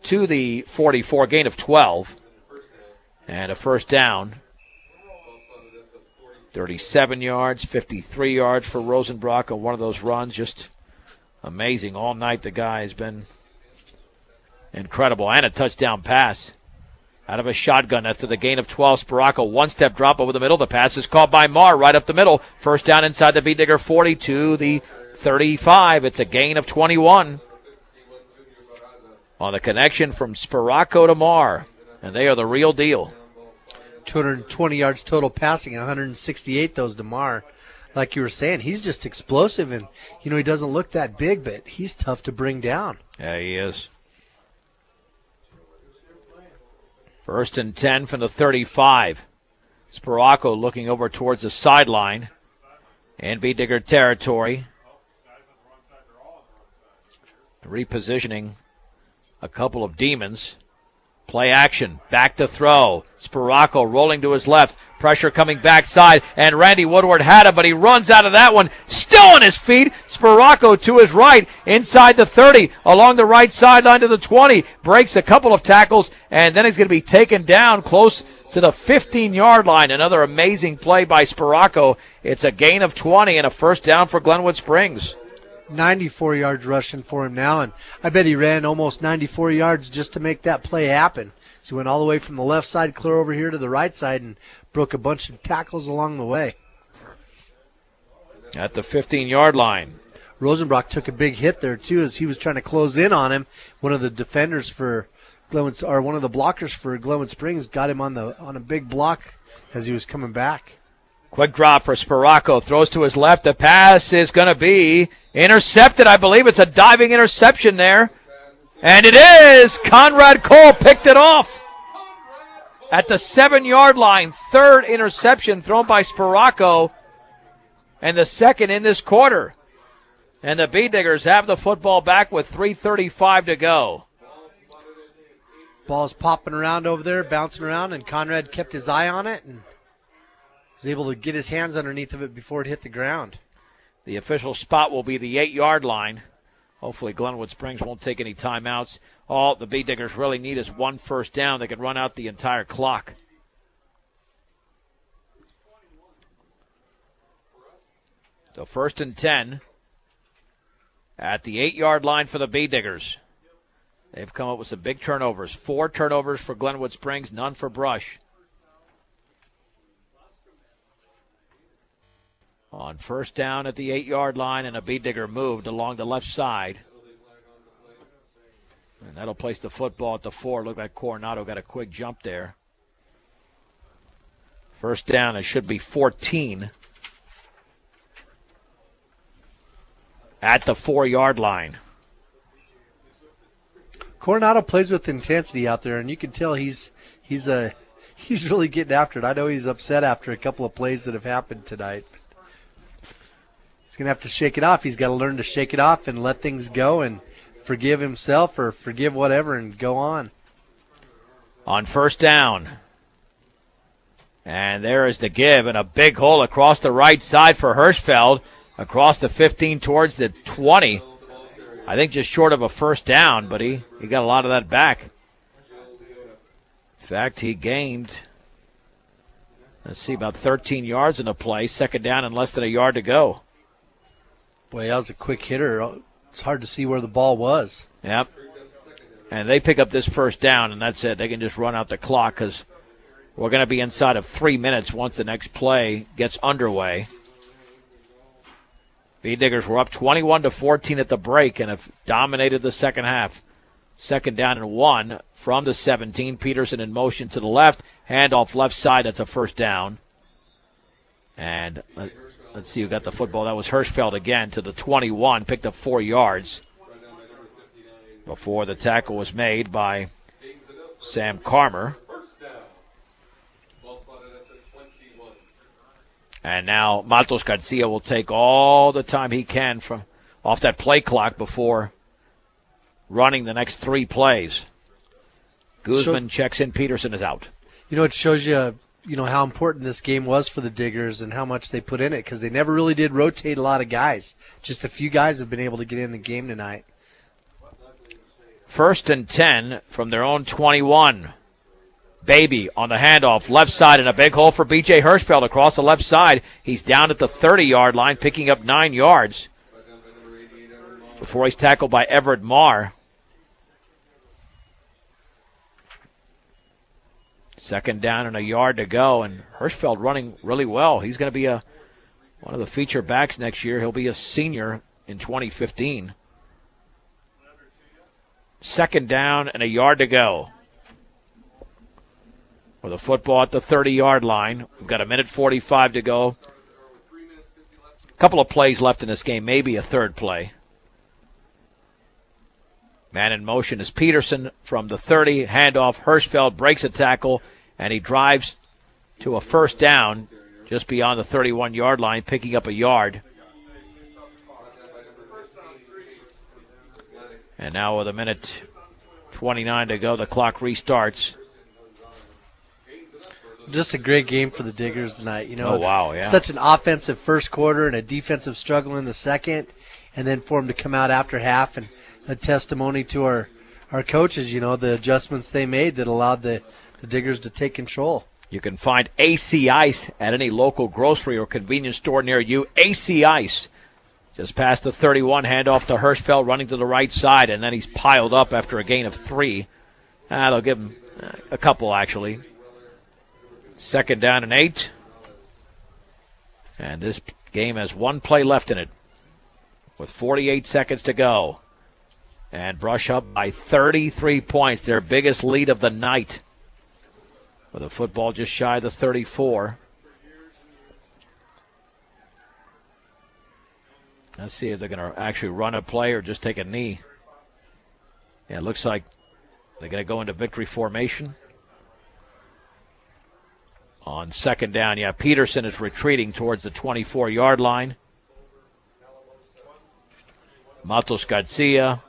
to the 44, gain of 12, and a 1st down. 37 yards, 53 yards for Rosenbrock on one of those runs. Just amazing. All night the guy has been incredible. And a touchdown pass out of a shotgun. That's to the gain of 12. Spiracco, 1-step drop over the middle. The pass is caught by Marr right up the middle. 1st down inside the Beat Digger 40 to the 35. It's a gain of 21. On the connection from Spiracco to Marr. And they are the real deal. 220 yards total passing and 168 those to Marr. like you were saying, he's just explosive, and he doesn't look that big, but he's tough to bring down. Yeah, he is. 1st and 10 from the 35. Sparaco looking over towards the sideline in B. Digger territory. Repositioning a couple of demons. Play action, back to throw. Sparaco rolling to his left. Pressure coming backside, and Randy Woodward had him, but he runs out of that one. Still on his feet. Sparaco to his right, inside the 30, along the right sideline to the 20. Breaks a couple of tackles, and then he's going to be taken down close to the 15-yard line. Another amazing play by Sparaco. It's a gain of 20 and a first down for Glenwood Springs. 94 yards rushing for him now, and I bet he ran almost 94 yards just to make that play happen. So he went all the way from the left side clear over here to the right side and broke a bunch of tackles along the way. At the 15-yard line. Rosenbrock took a big hit there, too, as he was trying to close in on him. One of the defenders for Glenwood, or one of the blockers for Glenwood Springs, got him on a big block as he was coming back. Quick drop for Sparaco. Throws to his left. The pass is going to be intercepted. I believe it's a diving interception there. And it is. Conrad Cole picked it off. At the 7-yard line, third interception thrown by Sparaco, and the second in this quarter. And the Bee Diggers have the football back with 3:35 to go. Ball's popping around over there, bouncing around, and Conrad kept his eye on it and was able to get his hands underneath of it before it hit the ground. The official spot will be the 8-yard line. Hopefully Glenwood Springs won't take any timeouts. All the Bee Diggers really need is one first down. They can run out the entire clock. So 1st and 10 at the 8-yard line for the Bee Diggers. They've come up with some big turnovers. 4 turnovers for Glenwood Springs, none for Brush. On first down at the 8-yard line, and a Bee Digger moved along the left side. And that'll place the football at the 4. Looked like Coronado got a quick jump there. First down, it should be 14. At the 4-yard line. Coronado plays with intensity out there, and you can tell he's really getting after it. I know he's upset after a couple of plays that have happened tonight. He's going to have to shake it off. He's got to learn to shake it off and let things go and forgive himself or forgive whatever and go on. On first down. And there is the give, and a big hole across the right side for Hirschfeld. Across the 15 towards the 20. I think just short of a first down, but he got a lot of that back. In fact, he gained, about 13 yards in the play. Second down and less than a yard to go. Boy, that was a quick hitter. It's hard to see where the ball was. Yep. And they pick up this first down, and that's it. They can just run out the clock because we're going to be inside of 3 minutes once the next play gets underway. Bee Diggers were up 21-14 at the break and have dominated the second half. Second down and 1 from the 17. Peterson in motion to the left. Handoff left side. That's a first down. And let's see who got the football. That was Hirschfeld again to the 21. Picked up 4 yards before the tackle was made by Sam Carmer. And now Matos Garcia will take all the time he can from off that play clock before running the next 3 plays. Guzman checks in. Peterson is out. It shows you, how important this game was for the Diggers and how much they put in it because they never really did rotate a lot of guys. Just a few guys have been able to get in the game tonight. 1st and 10 from their own 21. Baby on the handoff, left side, and a big hole for B.J. Hirschfeld across the left side. He's down at the 30-yard line, picking up 9 yards before he's tackled by Everett Marr. Second down and a yard to go, and Hirschfeld running really well. He's going to be one of the feature backs next year. He'll be a senior in 2015. Second down and a yard to go. With a football at the 30-yard line. We've got 1:45 to go Couple of plays left in this game, maybe a third play. Man in motion is Peterson from the 30. Handoff. Hirschfeld breaks a tackle, and he drives to a first down just beyond the 31-yard line, picking up a yard. And now with a minute 29 to go, the clock restarts. Just a great game for the Diggers tonight. Oh, wow, yeah. Such an offensive first quarter and a defensive struggle in the second, and then for them to come out after half, and a testimony to our coaches, the adjustments they made that allowed the Diggers to take control. You can find AC Ice at any local grocery or convenience store near you. AC Ice. Just past the 31, handoff to Hirschfeld, running to the right side, and then he's piled up after a gain of 3. They'll give him a couple, actually. 2nd down and 8. And this game has one play left in it with 48 seconds to go. And Brush up by 33 points, their biggest lead of the night. With a football just shy of the 34. Let's see if they're going to actually run a play or just take a knee. Yeah, it looks like they're going to go into victory formation. On 2nd down, Peterson is retreating towards the 24-yard line. Matos Garcia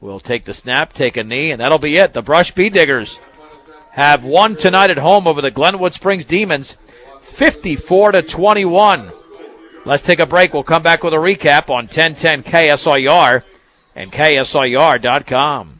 will take the snap, take a knee, and that'll be it. The Brush Bee Diggers have won tonight at home over the Glenwood Springs Demons, 54-21. Let's take a break. We'll come back with a recap on 1010 KSIR and KSIR.com.